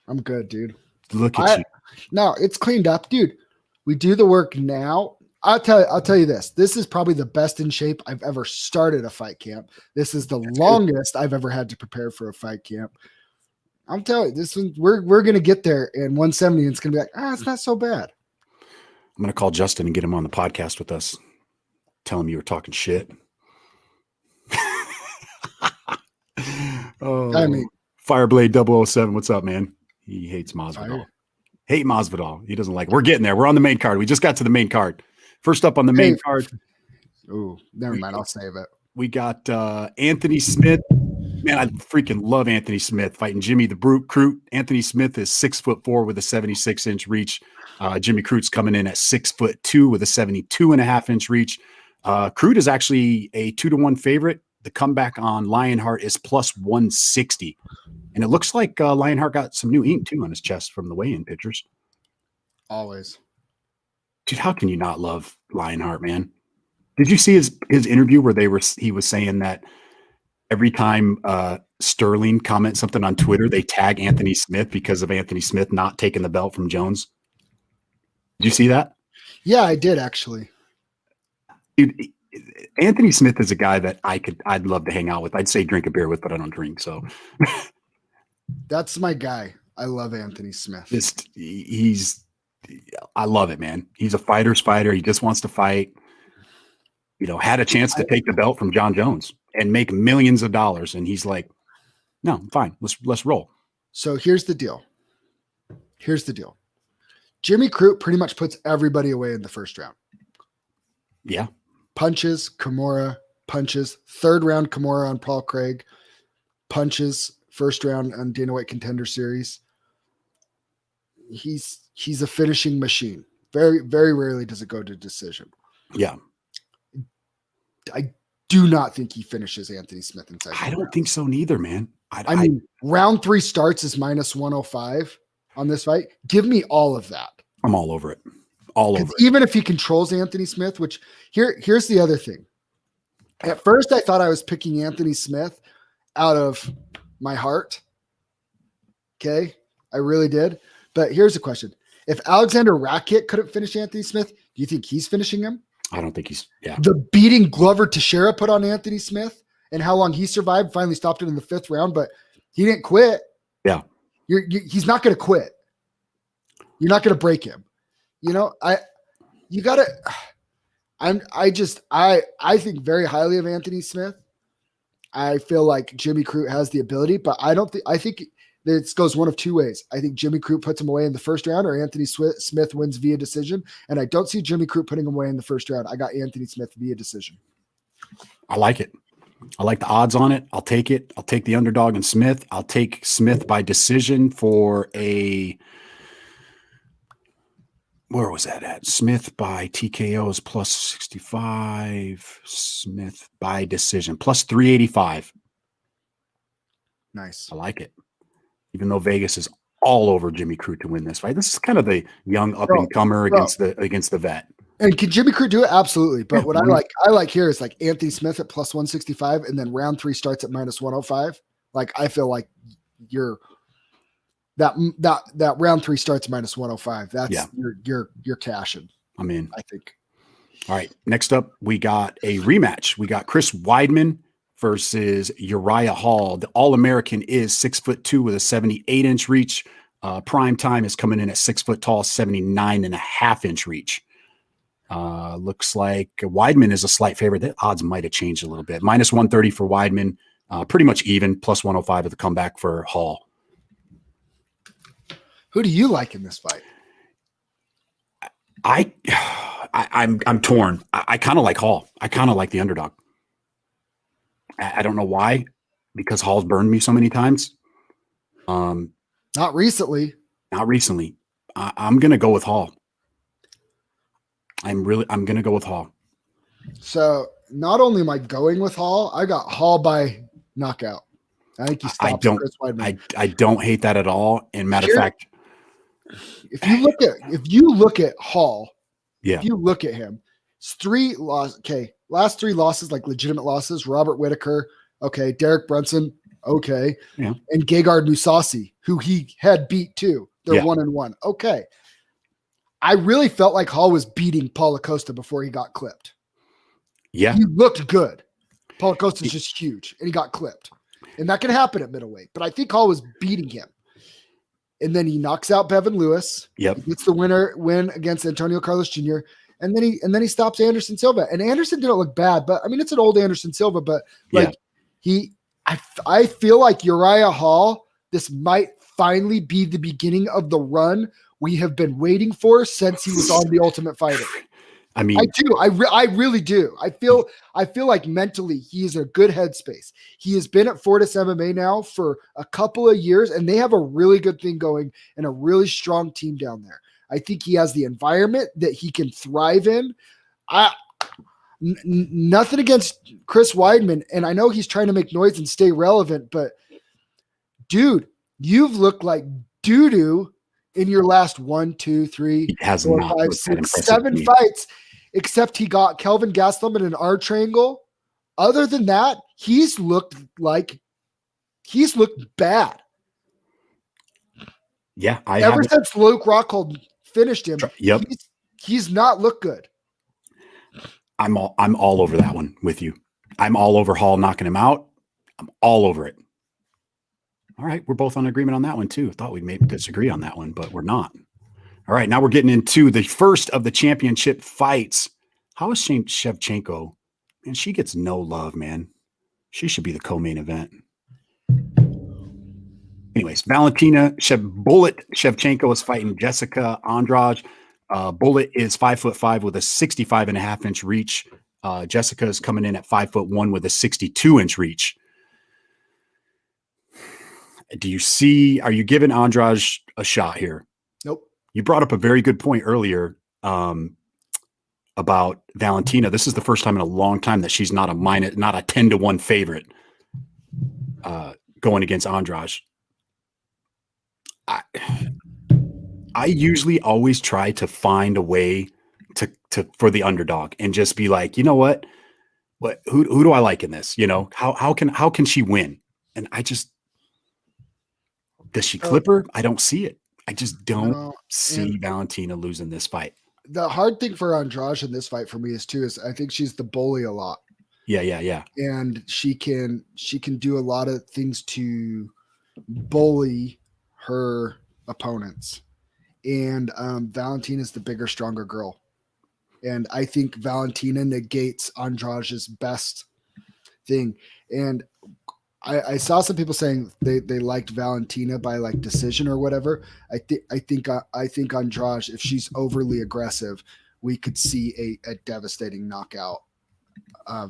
I'm good, dude. Look at you. No, it's cleaned up, dude. We do the work now. I'll tell you this. This is probably the best in shape I've ever started a fight camp. This is the longest I've ever had to prepare for a fight camp. I'm telling you, this one, we're gonna get there in 170, and it's gonna be like, it's not so bad. I'm gonna call Justin and get him on the podcast with us. Tell him you were talking shit. I mean, Fireblade 007. What's up, man? He hates Masvidal. Hate Masvidal. He doesn't like. We're getting there. We're on the main card. We just got to the main card. First up on the main card. Oh, never mind. I'll save it. We got Anthony Smith. Man, I freaking love Anthony Smith fighting Jimmy the Brute Crute. Anthony Smith is 6'4" with a 76-inch reach. Jimmy Crute's coming in at 6'2" with a 72.5-inch reach. Crute is actually a 2-1 favorite. The comeback on Lionheart is plus 160. And it looks like Lionheart got some new ink too on his chest from the weigh-in pictures. Always. Dude, how can you not love Lionheart, man? Did you see his interview where he was saying that every time Sterling comments something on Twitter, they tag Anthony Smith because of Anthony Smith not taking the belt from Jones? Did you see that? Yeah, I did actually. Dude, Anthony Smith is a guy that I'd love to hang out with. I'd say drink a beer with, but I don't drink. So that's my guy. I love Anthony Smith. I love it, man. He's a fighter's fighter. He just wants to fight. Had a chance to take the belt from John Jones and make millions of dollars. And he's like, no, I'm fine. Let's roll. So here's the deal. Jimmy Crute pretty much puts everybody away in the first round. Yeah. Punches, Kimura, punches. Third round, Kimura on Paul Craig. Punches, first round on Dana White Contender Series. He's a finishing machine. Very, very rarely does it go to decision. Yeah. I do not think he finishes Anthony Smith inside. I don't think so neither, man. I mean, round 3 starts is minus 105 on this fight. Give me all of that. I'm all over it. All over it. Even if he controls Anthony Smith, which here's the other thing. At first, I thought I was picking Anthony Smith out of my heart. Okay. I really did. But here's the question. If Alexander Rakic couldn't finish Anthony Smith, do you think he's finishing him? I don't think he's, yeah. The beating Glover Teixeira put on Anthony Smith and how long he survived, finally stopped it in the 5th round, but he didn't quit. Yeah. He's not going to quit. You're not going to break him. I think very highly of Anthony Smith. I feel like Jimmy Crute has the ability, but I think this goes one of two ways. I think Jimmy Crute puts him away in the first round, or Anthony Smith wins via decision. And I don't see Jimmy Crute putting him away in the first round. I got Anthony Smith via decision. I like it. I like the odds on it. I'll take it. I'll take the underdog in Smith. I'll take Smith by decision for a. Where was that at? Smith by TKO is plus 65. Smith by decision plus 385. Nice. I like it. Even though Vegas is all over Jimmy Crute to win this fight. This is kind of the young up and comer against the vet. And can Jimmy Crute do it? Absolutely. But what I like here is like Anthony Smith at plus 165, and then round 3 starts at minus 105. Like I feel like that round 3 starts minus 105. That's you're cashing. I'm in. I think. All right. Next up, we got a rematch. We got Chris Weidman versus Uriah Hall. The All-American is 6'2" with a 78-inch reach. Prime time is coming in at 6 foot tall, 79.5-inch reach. Looks like Weidman is a slight favorite. The odds might have changed a little bit. Minus 130 for Weidman, pretty much even. Plus 105 at the comeback for Hall. Who do you like in this fight? I'm torn. I kind of like Hall. I kind of like the underdog. I don't know why, because Hall's burned me so many times. Not recently. Not recently. I'm gonna go with Hall. I'm gonna go with Hall. So not only am I going with Hall, I got Hall by knockout. I think he stops Chris Weidman. I don't hate that at all. And matter of fact, if you look at Hall, if you look at him, it's 3 losses. Okay, last 3 losses, like legitimate losses. Robert Whitaker, okay. Derek Brunson, okay. Yeah. And Gegard Mousasi, who he had beat too. They're 1-1. Okay. I really felt like Hall was beating Paulo Costa before he got clipped. Yeah. He looked good. Paulo Costa's just huge, and he got clipped. And that can happen at middleweight. But I think Hall was beating him. And then he knocks out Bevan Lewis. Yep. He gets the win against Antonio Carlos Jr. And then he stops Anderson Silva. And Anderson didn't look bad, but I mean, it's an old Anderson Silva, but like I feel like Uriah Hall, this might finally be the beginning of the run we have been waiting for since he was on The Ultimate Fighter. I mean, I do. I really do. I feel like mentally he is in a good headspace. He has been at Fortis MMA now for a couple of years, and they have a really good thing going and a really strong team down there. I think he has the environment that he can thrive in. Nothing against Chris Weidman, and I know he's trying to make noise and stay relevant, but dude, you've looked like doo-doo in your last 1, 2, 3, 4, 5, 6, 7 fights, except he got Kelvin Gastelum in an R triangle. Other than that, he's looked bad. Yeah, ever since Luke Rockhold finished him, yep. He's not looked good. I'm all over that one with you. I'm all over Hall knocking him out. I'm all over it. All right, we're both on agreement on that one too. Thought we'd maybe disagree on that one, but we're not. All right, now we're getting into the first of the championship fights. How is Shevchenko? Man, she gets no love, man. She should be the co-main event. Anyways, Valentina Bullet Shevchenko is fighting Jessica Andrade. Bullet is 5'5" with a 65.5-inch reach. Jessica is coming in at 5'1" with a 62-inch reach. Are you giving Andrade a shot here? Nope. You brought up a very good point earlier about Valentina. This is the first time in a long time that she's not a 10-1 favorite going against Andrade. I usually always try to find a way to for the underdog and just be like, you know what? Who do I like in this? You know, how can she win? And does she clip her? I don't see it. I just don't see Valentina losing this fight. The hard thing for Andrade in this fight for me is I think she's the bully a lot. Yeah. And she can do a lot of things to bully her opponents. And Valentina's the bigger, stronger girl. And I think Valentina negates Andrade's best thing. And I saw some people saying they liked Valentina by like decision or whatever. I think Andrade, if she's overly aggressive, we could see a devastating knockout.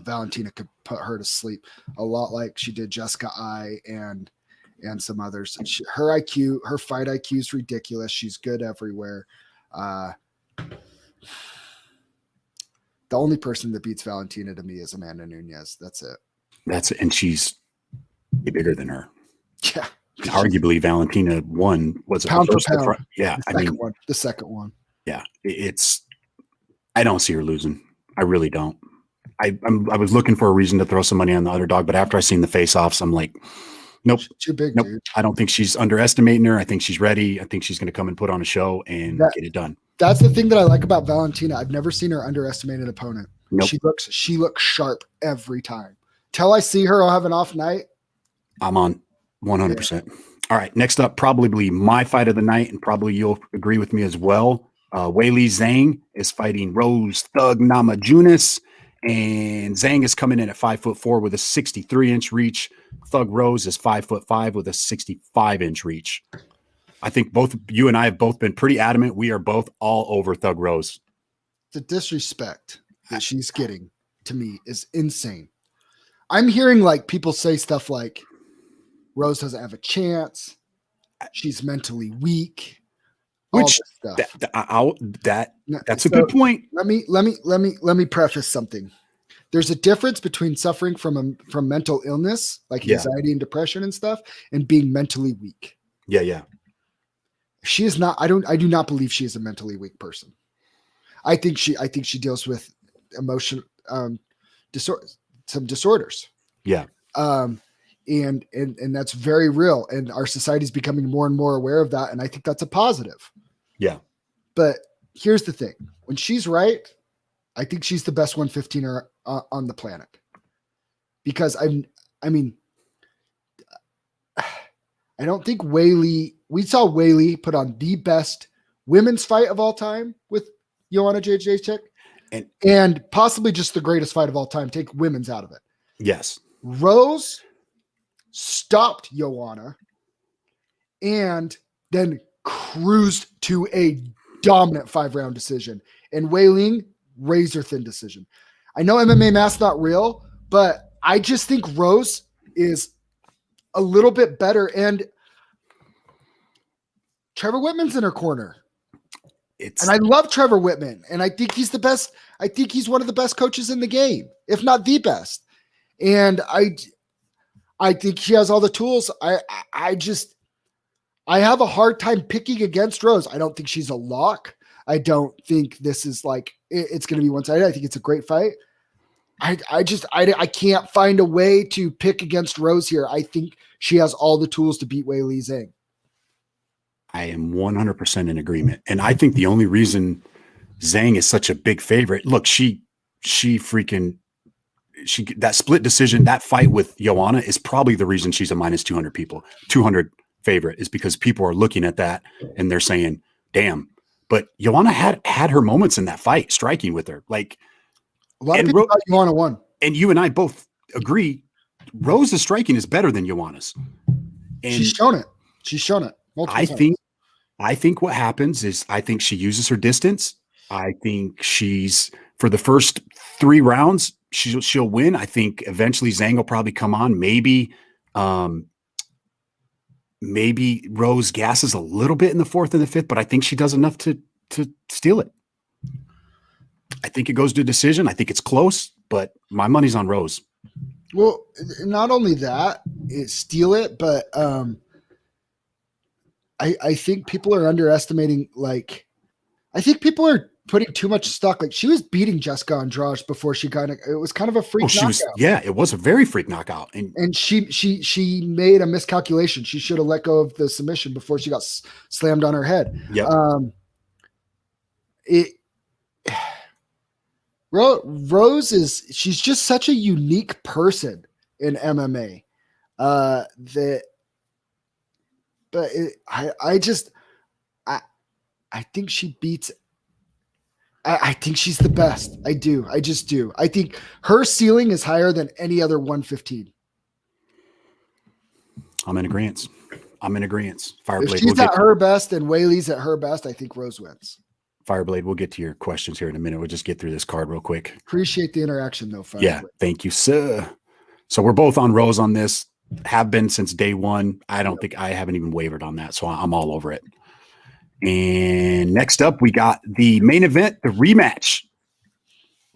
Valentina could put her to sleep a lot like she did Jessica I and some others. Her fight IQ is ridiculous. She's good everywhere. The only person that beats Valentina to me is Amanda Nunes. That's it. And she's bigger than her. Yeah. Arguably, Valentina won. Was it pound the for first or pound? front? Yeah, The second one. Yeah, I don't see her losing. I really don't. I was looking for a reason to throw some money on the underdog, but after I seen the face-offs, I'm like, nope, too big, nope. dude. I don't think she's underestimating her. I think she's ready. I think she's going to come and put on a show and get it done. That's the thing that I like about Valentina. I've never seen her underestimate an opponent. Nope. She looks sharp every time. Till I see her, I'll have an off night. I'm on 100%. Yeah. All right, next up, probably my fight of the night, and probably you'll agree with me as well. Weili Zhang is fighting Rose Thug Namajunas, and Zhang is coming in at 5'4" with a 63-inch reach. Thug Rose is 5'5" with a 65-inch reach. I think both you and I have both been pretty adamant. We are both all over Thug Rose. The disrespect that she's getting to me is insane. I'm hearing like people say stuff like Rose doesn't have a chance. She's mentally weak. Which that's a good point. Let me preface something. There's a difference between suffering from mental illness, like anxiety and depression and stuff, and being mentally weak. Yeah. She is not. I do not believe she is a mentally weak person. I think she deals with emotion some disorders. Yeah. And that's very real. And our society is becoming more and more aware of that. And I think that's a positive. Yeah. But here's the thing. When she's right, I think she's the best 115er on the planet. Because I don't think we saw Weili put on the best women's fight of all time with Joanna Jędrzejczyk and possibly just the greatest fight of all time. Take women's out of it. Yes. Rose stopped Joanna and then cruised to a dominant 5-round decision. And Weili, razor thin decision. I know MMA math's not real, but I just think Rose is a little bit better. And Trevor Whitman's in her corner. And I love Trevor Whitman. And I think he's the best. I think he's one of the best coaches in the game, if not the best. And I think she has all the tools. I have a hard time picking against Rose. I don't think she's a lock. I don't think this is like it's going to be one-sided. I think it's a great fight. I can't find a way to pick against Rose here. I think she has all the tools to beat Weili Zhang. I am 100% in agreement. And I think the only reason Zhang is such a big favorite, look, that split decision, that fight with Joanna is probably the reason she's a minus 200 favorite, is because people are looking at that and they're saying, damn. But Joanna had her moments in that fight, striking with her. Like a lot of people thought Joanna won. And you and I both agree, Rose's striking is better than Joanna's. And she's shown it. I think what happens is I think she uses her distance. I think for the first 3 rounds, she'll win. I think eventually Zhang will probably come on. Maybe Rose gasses a little bit in the 4th and the 5th, but I think she does enough to steal it. I think it goes to a decision. I think it's close, but my money's on Rose. Well, not only that, steal it, but I think people are underestimating. Like, I think people are putting too much stock. Like, she was beating Jessica Andrade before she got it. It was kind of a freak knockout. It was a very freak knockout. And she made a miscalculation. She should have let go of the submission before she got slammed on her head. Yep. Rose she's just such a unique person in MMA I think she beats I think she's the best. I do. I just do. I think her ceiling is higher than any other 115. I'm in agreement. If Fireblade, she's at her best and Whaley's at her best, I think Rose wins. Fireblade, we'll get to your questions here in a minute. We'll just get through this card real quick. Appreciate the interaction, though, Fireblade. Yeah, thank you, sir. So we're both on Rose on this. Have been since day one. I don't think I haven't even wavered on that, so I'm all over it. And next up, we got the main event, the rematch.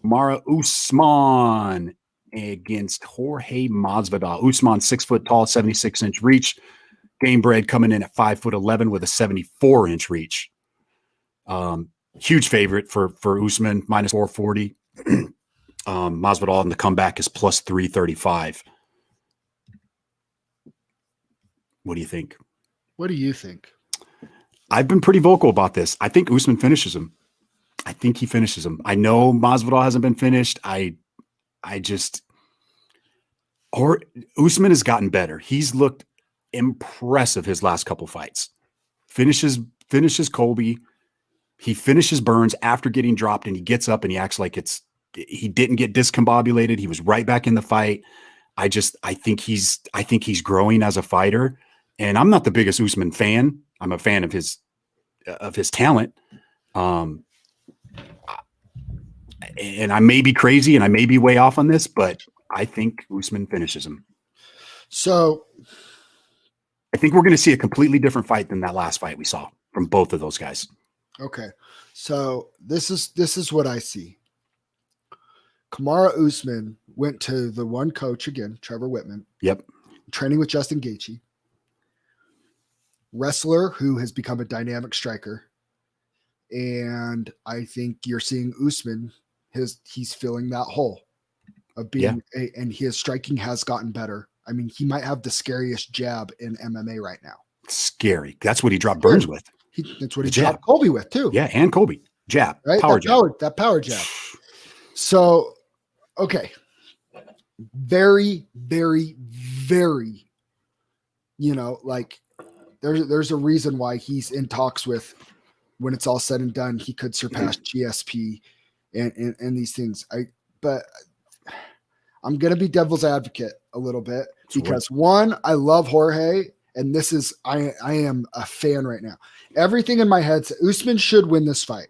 Mara Usman against Jorge Masvidal. Usman, 6 foot tall, 76-inch reach. Gamebred coming in at 5'11" with a 74-inch reach. Huge favorite for Usman, minus 440. Masvidal in the comeback is plus 335. What do you think? What do you think? I've been pretty vocal about this. I think Usman finishes him. I think he finishes him. I know Masvidal hasn't been finished. Usman has gotten better. He's looked impressive his last couple fights. Finishes Colby. He finishes Burns after getting dropped, and he gets up and he acts like he didn't get discombobulated. He was right back in the fight. I think he's growing as a fighter, and I'm not the biggest Usman fan. I'm a fan of his talent. And I may be crazy and I may be way off on this, but I think Usman finishes him. So I think we're going to see a completely different fight than that last fight we saw from both of those guys. Okay. So this is what I see. Kamaru Usman went to the one coach again, Trevor Whitman. Yep. Training with Justin Gaethje. Wrestler who has become a dynamic striker. And I think you're seeing Usman, he's filling that hole of being and his striking has gotten better. I mean, he might have the scariest jab in MMA right now. Scary. That's what he dropped Burns with. That's what he dropped Colby with too. Yeah, and Colby. Jab. Right? Power jab. That power jab. So, okay. Very, very, very, like there's a reason why he's in talks with, when it's all said and done, he could surpass GSP and these things. But I'm going to be devil's advocate a little bit because one, I love Jorge, and this is, I am a fan right now. Everything in my head says Usman should win this fight.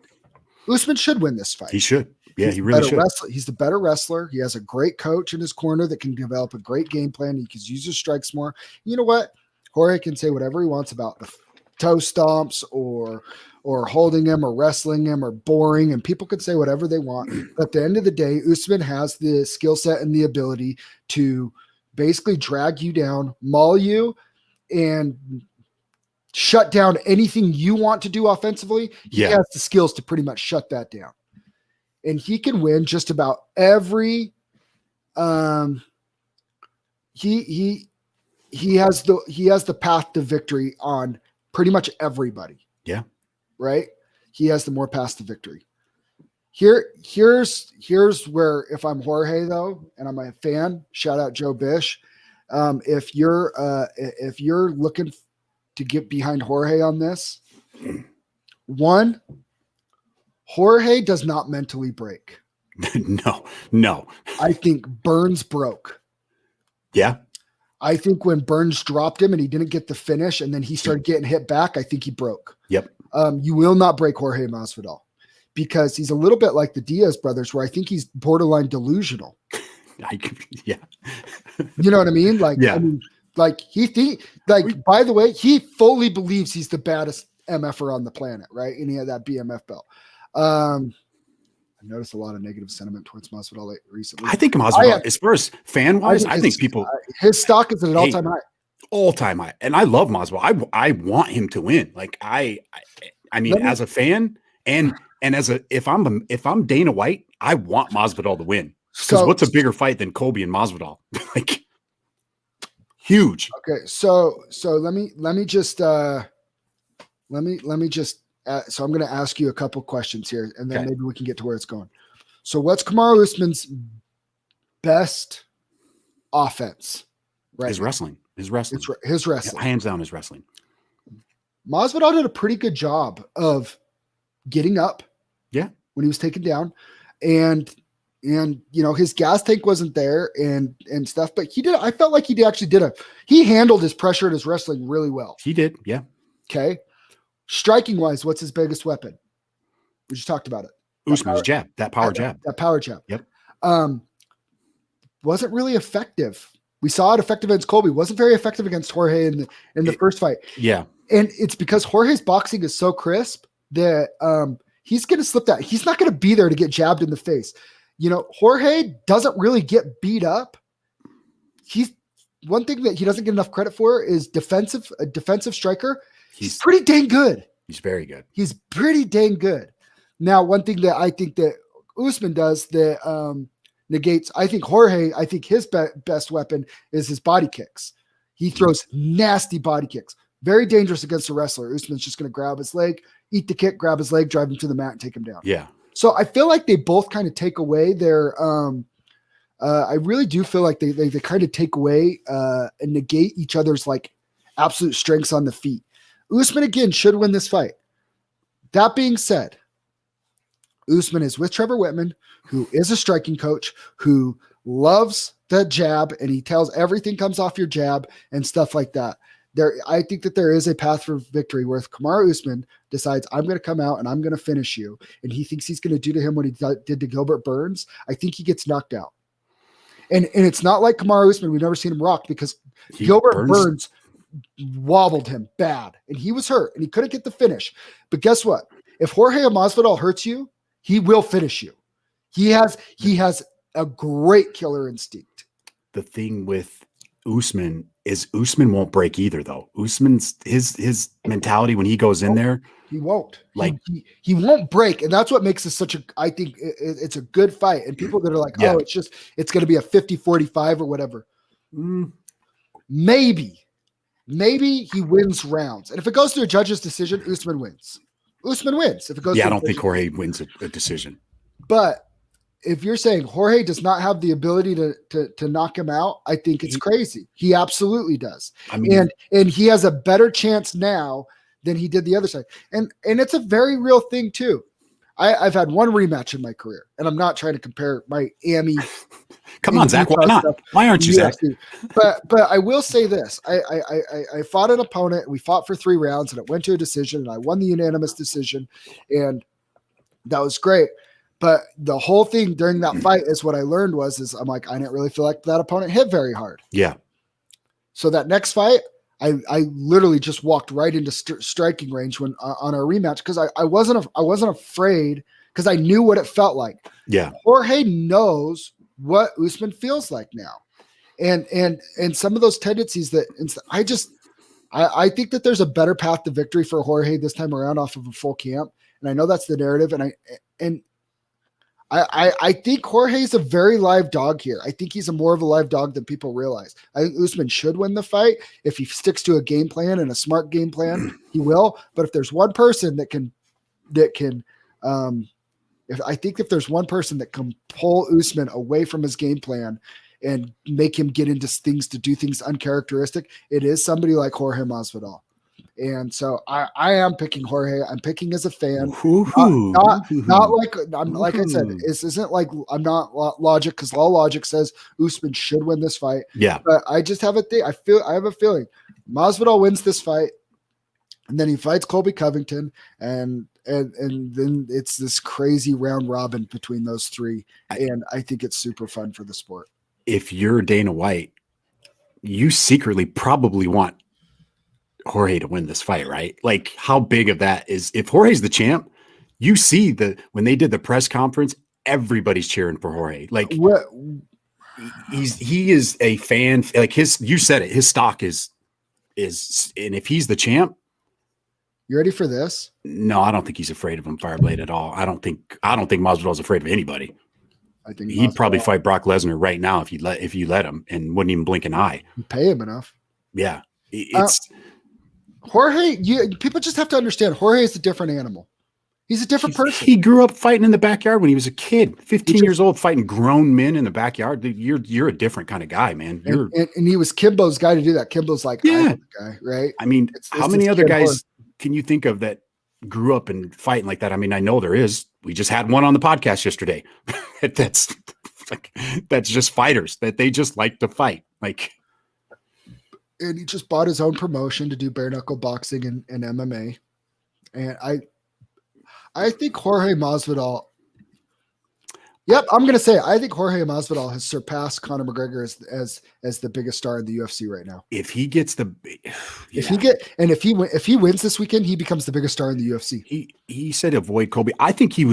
Usman should win this fight. He should. Yeah, he really should. He's the better wrestler. He has a great coach in his corner that can develop a great game plan. He can use his strikes more. You know what? Jorge can say whatever he wants about the toe stomps or holding him or wrestling him or boring, and people could say whatever they want. But at the end of the day, Usman has the skill set and the ability to basically drag you down, maul you, and shut down anything you want to do offensively. He has the skills to pretty much shut that down. And he can win just about every he has the path to victory on pretty much everybody. Yeah. Right? He has the more paths to victory. Here's where, if I'm Jorge though, and I'm a fan, shout out Joe Bish. If you're looking to get behind Jorge on this, one, Jorge does not mentally break. No. I think Burns broke. Yeah. I think when Burns dropped him and he didn't get the finish and then he started getting hit back, I think he broke. Yep. You will not break Jorge Masvidal because he's a little bit like the Diaz brothers, where I think he's borderline delusional. Yeah. You know what I mean? Like, yeah. I mean, like by the way, he fully believes he's the baddest MFer on the planet, right? And he had that BMF belt. I noticed a lot of negative sentiment towards Masvidal recently. I think Masvidal, as far as fan wise, I think people his stock is at an all-time high. All-time high. And I love Masvidal. I want him to win. Like I mean, as a fan and if I'm Dana White, I want Masvidal to win. Because what's a bigger fight than Colby and Masvidal? Like huge. Okay, so let me just so I'm going to ask you a couple questions here, and then maybe we can get to where it's going. So what's Kamaru Usman's best offense? Right, his wrestling. His wrestling. Yeah, hands down, his wrestling. Masvidal did a pretty good job of getting up, when he was taken down, and his gas tank wasn't there and stuff, but I felt like he handled his pressure and his wrestling really well. He did. Yeah. Okay. Striking wise, what's his biggest weapon? We just talked about it. Usman's jab, that power jab. That power jab. Yep. Wasn't really effective. We saw it effective against Colby. Wasn't very effective against Jorge in the first fight. Yeah. And it's because Jorge's boxing is so crisp that he's going to slip that. He's not going to be there to get jabbed in the face. Jorge doesn't really get beat up. One thing that he doesn't get enough credit for is a defensive striker. He's pretty dang good. He's very good. He's pretty dang good. Now, one thing that I think that Usman does that negates, I think his best weapon is his body kicks. He throws nasty body kicks. Very dangerous against a wrestler. Usman's just going to grab his leg, eat the kick, grab his leg, drive him to the mat, and take him down. Yeah. So I feel like they both kind of take away their I really do feel like they kind of take away and negate each other's like absolute strengths on the feet. Usman again should win this fight. That being said, Usman is with Trevor Whitman, who is a striking coach, who loves the jab, and he tells everything comes off your jab and stuff like that. I think that there is a path for victory where if Kamaru Usman decides I'm going to come out and I'm going to finish you, and he thinks he's going to do to him what he did to Gilbert Burns, I think he gets knocked out. And it's not like Kamaru Usman. We've never seen him rocked because Gilbert Burns wobbled him bad, and he was hurt, and he couldn't get the finish. But guess what? If Jorge Masvidal hurts you, he will finish you. He has a great killer instinct. The thing with Usman is Usman won't break either, though. Usman's his mentality when he goes in there, he won't. He won't break, and that's what makes this such a. I think it's a good fight. And people that are like, oh, it's going to be a 50-45 or whatever. Maybe he wins rounds, and if it goes to a judge's decision, Usman wins. Usman wins if it goes. Yeah, I don't think Jorge wins a decision. But if you're saying Jorge does not have the ability to knock him out, I think it's crazy. He absolutely does. I mean, and he has a better chance now than he did the other side. And it's a very real thing too. I've had one rematch in my career, and I'm not trying to compare my Amy. Come on, Zach. Why not? Why aren't you, Zach? But I will say this: I fought an opponent. We fought for 3 rounds, and it went to a decision, and I won the unanimous decision, and that was great. But the whole thing during that fight is what I learned is I'm like, I didn't really feel like that opponent hit very hard. Yeah. So that next fight, I literally just walked right into striking range when on our rematch because I wasn't afraid because I knew what it felt like. Yeah. Jorge knows what Usman feels like now, and some of those tendencies that I think that there's a better path to victory for Jorge this time around off of a full camp, and I know that's the narrative, and I think Jorge is a very live dog here. I think he's more of a live dog than people realize. I think Usman should win the fight. If he sticks to a game plan and a smart game plan, he will. But if there's one person if there's one person that can pull Usman away from his game plan and make him get into things to do things uncharacteristic, it is somebody like Jorge Masvidal. And so I am picking Jorge. I'm picking as a fan, not like I said, this isn't like I'm not logic because all logic says Usman should win this fight. Yeah. But I just have I have a feeling Masvidal wins this fight and then he fights Colby Covington and then it's this crazy round robin between those 3. And I think it's super fun for the sport. If you're Dana White, you secretly probably want Jorge to win this fight, right? Like how big of that is if Jorge's the champ, you see when they did the press conference, everybody's cheering for Jorge. Like he is a fan, like you said it, his stock is, and if he's the champ, you ready for this? No, I don't think he's afraid of him, Fireblade, at all. I don't think Masvidal's afraid of anybody. I think he'd probably fight Brock Lesnar right now if you let him and wouldn't even blink an eye. You pay him enough. Yeah. It's Jorge, people just have to understand Jorge is a different animal. He's a different person. He grew up fighting in the backyard when he was a kid, 15 years old, fighting grown men in the backyard. You're a different kind of guy, man. And he was Kimbo's guy to do that. Kimbo's like, yeah, the guy, right? I mean, how many other guys can you think of that grew up and fighting like that. I mean, I know there is. We just had one on the podcast yesterday. that's just fighters that they just like to fight. Like, and he just bought his own promotion to do bare knuckle boxing and MMA. And I think Jorge Masvidal. Yep, I'm going to say I think Jorge Masvidal has surpassed Conor McGregor as the biggest star in the UFC right now. If he gets if he wins this weekend, he becomes the biggest star in the UFC. He said avoid Colby. I think he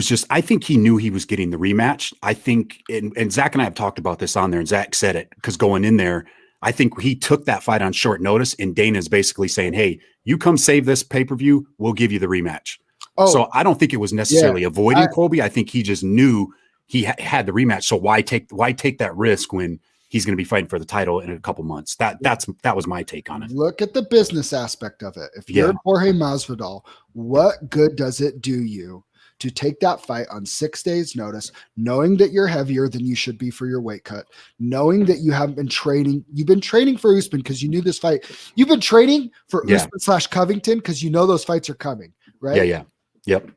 knew he was getting the rematch. I think, and Zack and I have talked about this on there, and Zack said it because going in there, I think he took that fight on short notice, and Dana's basically saying, "Hey, you come save this pay-per-view, we'll give you the rematch." Oh, so I don't think it was necessarily avoiding Colby. I think he just knew he had the rematch. So why take that risk when he's going to be fighting for the title in a couple months? That was my take on it. Look at the business aspect of it. If you're Jorge Masvidal, what good does it do you to take that fight on 6 days notice, knowing that you're heavier than you should be for your weight cut, knowing that you haven't been training. You've been training for Usman because you knew this fight. You've been training for Usman / Covington because you know those fights are coming, right? Yeah. Yep.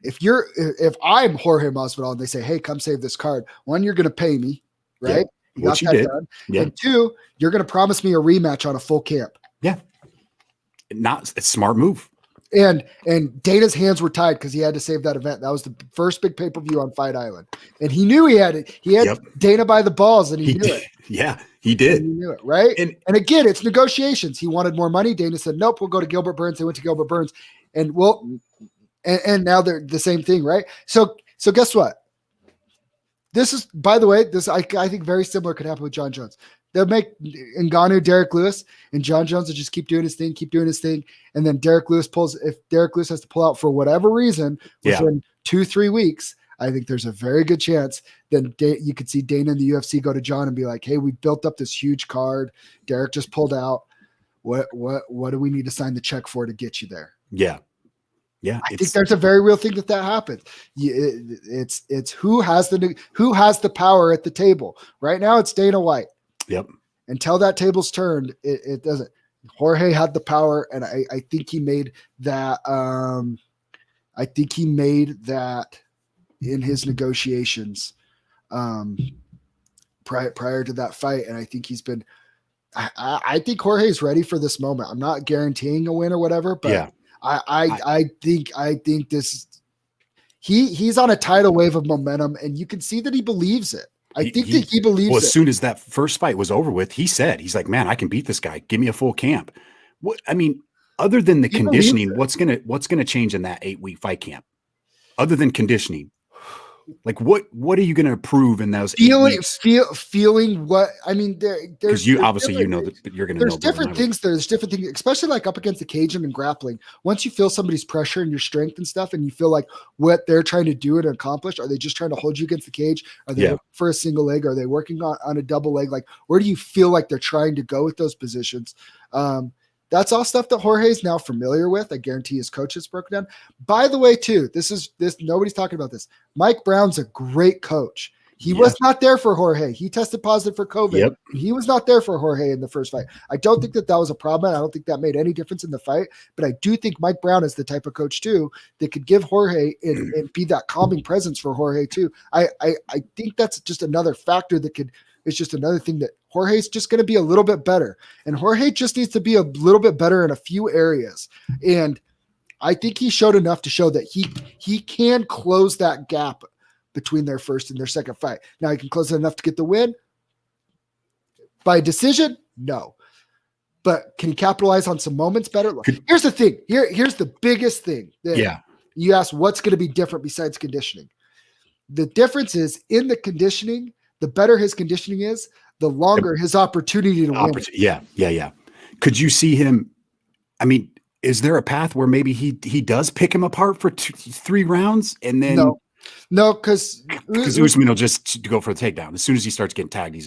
If I'm Jorge Masvidal and they say, "Hey, come save this card," one, you're going to pay me, right? Yeah. Which you did. Yeah. And two, you're going to promise me a rematch on a full camp. Yeah. It's a smart move. And Dana's hands were tied because he had to save that event. That was the first big pay-per-view on Fight Island. And he knew he had it. He had Dana by the balls and he knew it. Yeah, he did. He knew it, right? And again, it's negotiations. He wanted more money. Dana said, "Nope, we'll go to Gilbert Burns." They went to Gilbert Burns. And now they're the same thing, right? So guess what? This is, by the way, I think very similar could happen with Jon Jones. They'll make Ngannou Derek Lewis, and Jon Jones will just keep doing his thing, and then Derek Lewis if Derek Lewis has to pull out for whatever reason within 2-3 weeks, I think there's a very good chance then you could see Dana in the UFC go to Jon and be like, "Hey, we built up this huge card. Derek just pulled out. What do we need to sign the check for to get you there?" Yeah. I think there's a very real thing that happens. It's who has the power at the table. Right now, it's Dana White. Yep. Until that table's turned, it doesn't. Jorge had the power, and I think he made that. I think he made that in his negotiations prior to that fight, and I think he's been. I think Jorge's ready for this moment. I'm not guaranteeing a win or whatever, but I think this. He's on a tidal wave of momentum, and you can see that he believes it. I think that he believes it. As soon as that first fight was over with, he's like, "Man, I can beat this guy. Give me a full camp." Other than the conditioning, what's gonna change in that 8-week fight camp? Other than conditioning, like what are you gonna improve in those 8 weeks? Feeling what I mean. There's you obviously you know that you're gonna. There's different things. There's different things, especially like up against the cage and grappling. Once you feel somebody's pressure and your strength and stuff, and you feel like what they're trying to do and accomplish, are they just trying to hold you against the cage? Are they looking for a single leg? Are they working on a double leg? Like, where do you feel like they're trying to go with those positions? That's all stuff that Jorge is now familiar with. I guarantee his coach has broken down. By the way, too, this nobody's talking about this. Mike Brown's a great coach. He was not there for Jorge. He tested positive for COVID. Yep. He was not there for Jorge in the first fight. I don't think that was a problem. I don't think that made any difference in the fight. But I do think Mike Brown is the type of coach, too, that could give Jorge and be that calming presence for Jorge, too. I think that's just another factor that could – it's just another thing that Jorge's just going to be a little bit better. And Jorge just needs to be a little bit better in a few areas. And I think he showed enough to show that he can close that gap between their first and their second fight. Now he can close it enough to get the win. By decision? No. But can he capitalize on some moments better? Here's the thing. Here's the biggest thing. You ask what's going to be different besides conditioning. The difference is in the conditioning, the better his conditioning is, the longer his opportunity to win. Yeah. Could you see him? I mean, is there a path where maybe he does pick him apart for 3 rounds and then no, because Usman will just go for a takedown. As soon as he starts getting tagged, he's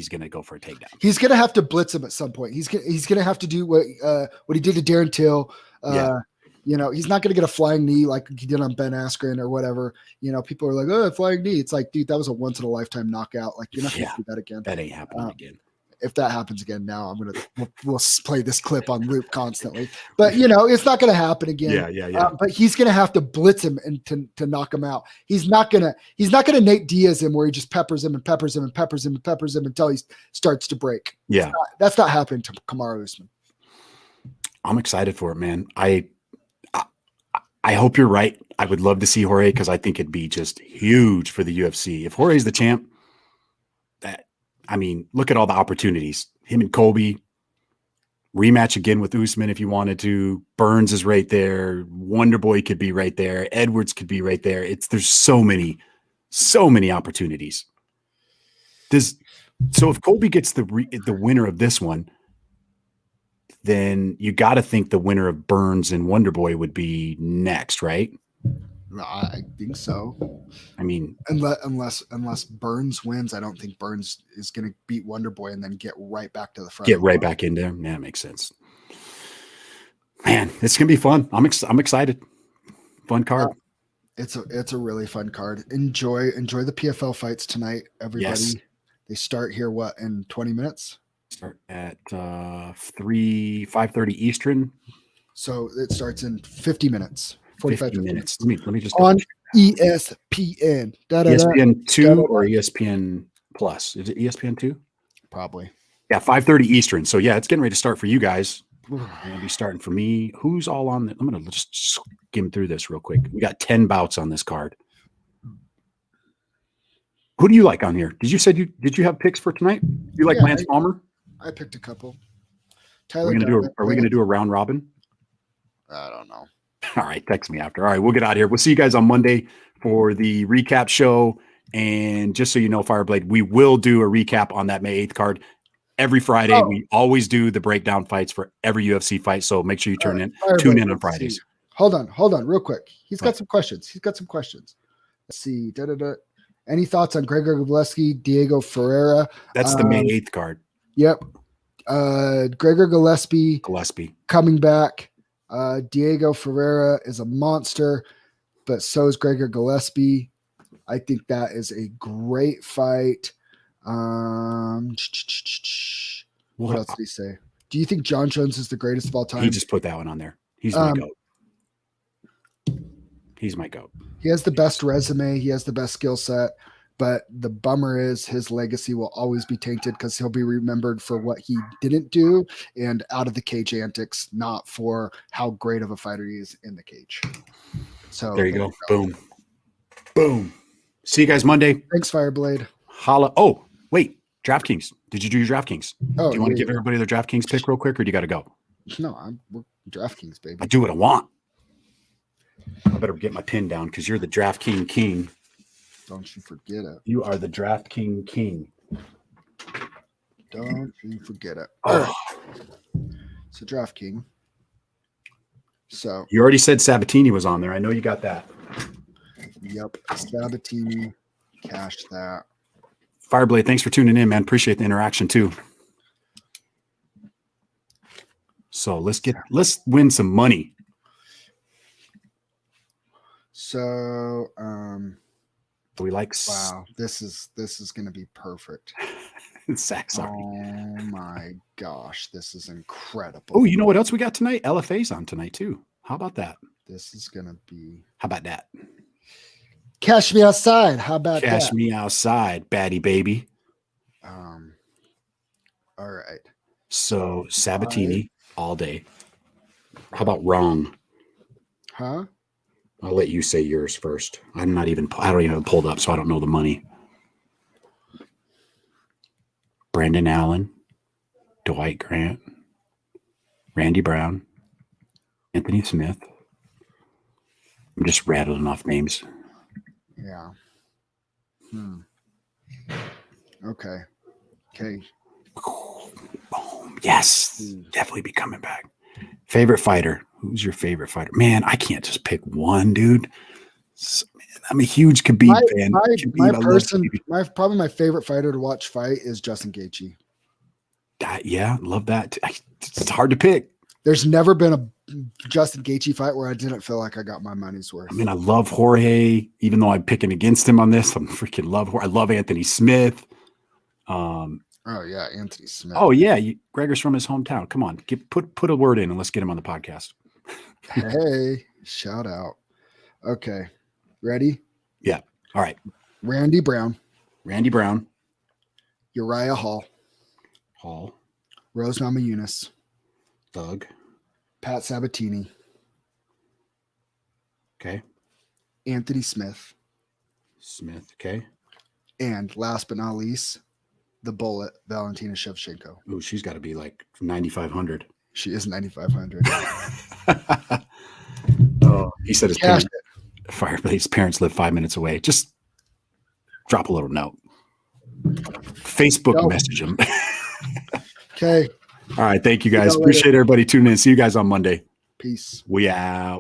gonna go for a takedown. He's gonna have to blitz him at some point. He's gonna have to do what he did to Darren Till. He's not going to get a flying knee like he did on Ben Askren or whatever. People are like, "Oh, flying knee." It's like, dude, that was a once in a lifetime knockout. Like, you're not going to do that again. That ain't happening again. if that happens again, now we'll play this clip on loop constantly. But it's not going to happen again. Yeah. But he's going to have to blitz him and to knock him out. He's not going to Nate Diaz him where he just peppers him until he starts to break. Yeah, that's not happening to Kamaru Usman. I'm excited for it, man. I hope you're right. I would love to see Jorge because I think it'd be just huge for the UFC. If Jorge's the champ, look at all the opportunities. Him and Colby, rematch again with Usman if you wanted to. Burns is right there. Wonderboy could be right there. Edwards could be right there. There's so many opportunities. So if Colby gets the winner of this one, then you got to think the winner of Burns and Wonderboy would be next, right? I think so. Unless Burns wins, I don't think Burns is going to beat Wonderboy and then get right back to the front. Get right back in there. Yeah, that makes sense. Man, it's going to be fun. I'm excited. Fun card. It's a really fun card. Enjoy the PFL fights tonight, everybody. Yes. They start here in 20 minutes. Start at 5:30 Eastern. So it starts in 50 minutes. 45 minutes. Let me just on ESPN. ESPN 2 or ESPN Plus? Is it ESPN 2? Probably. Yeah, 5:30 Eastern. So yeah, it's getting ready to start for you guys. It'll be starting for me. Who's all on I'm gonna just skim through this real quick. We got 10 bouts on this card. Who do you like on here? Did you have picks for tonight? You like Lance Palmer? I picked a couple. Are we gonna do a round robin? I don't know. All right, text me after. All right, we'll get out of here. We'll see you guys on Monday for the recap show. And just so you know, Fireblade, we will do a recap on that May 8th card every Friday. Oh. We always do the breakdown fights for every UFC fight. So make sure you tune in on Fridays. Hold on, real quick. He's got some questions. Let's see. Any thoughts on Gregor Gillespie, Diego Ferreira? That's the May 8th card. Yep. Gregor Gillespie coming back. Diego Ferreira is a monster, but so is Gregor Gillespie. I think that is a great fight. What else did he say? Do you think John Jones is the greatest of all time? He just put that one on there. He's my GOAT. He's my GOAT. He has the best resume. He has the best skill set. But the bummer is his legacy will always be tainted because he'll be remembered for what he didn't do and out of the cage antics, not for how great of a fighter he is in the cage. So there you go. Boom. See you guys Monday. Thanks, Fireblade. Holla. Oh, wait. DraftKings. Did you do your DraftKings? Oh, do you want to give everybody their DraftKings pick real quick, or do you got to go? No, we're DraftKings, baby. I do what I want. I better get my pin down because you're the DraftKings king. Don't you forget it. You are the DraftKings king. Don't you forget it. Oh. All right. So DraftKings. So you already said Sabatini was on there. I know you got that. Yep. Sabatini. Cash that. Fireblade, thanks for tuning in, man. Appreciate the interaction too. So let's win some money. So we like wow, this is gonna be perfect. Zach, sorry. Oh my gosh, this is incredible. Oh, you know what else we got tonight? LFA's on tonight too. How about that? This is gonna be. How about that? Cash me outside. How about Cash that? me outside, baddie baby. All right. So Sabatini all day. How about wrong? Huh? I'll let you say yours first. I don't even have it pulled up, so I don't know the money. Brendan Allen, Dwight Grant, Randy Brown, Anthony Smith. I'm just rattling off names. Yeah. Okay. Boom. Yes. Definitely be coming back. Favorite fighter. Who's your favorite fighter? Man, I can't just pick one, dude. I'm a huge Khabib fan. Probably my favorite fighter to watch fight is Justin Gaethje. Yeah, love that. It's hard to pick. There's never been a Justin Gaethje fight where I didn't feel like I got my money's worth. I mean, I love Jorge, even though I'm picking against him on this. I freaking love Jorge. I love Anthony Smith. I Oh yeah, Anthony Smith. Oh yeah, Gregor's from his hometown. Come on, put a word in and let's get him on the podcast. Hey, shout out. Okay, ready? Yeah. All right. Randy Brown, Uriah Hall, Rose Namajunas, Thug. Patsabatini, Okay. Anthony Smith, Okay. and last but not least, the Bullet, Valentina Shevchenko. Ooh, she's got to be like 9,500. She is 9,500. Oh, he said his parents live 5 minutes away. Just drop a little note. Facebook message him. Okay. All right. Thank you guys. Appreciate everybody tuning in. See you guys on Monday. Peace. We out.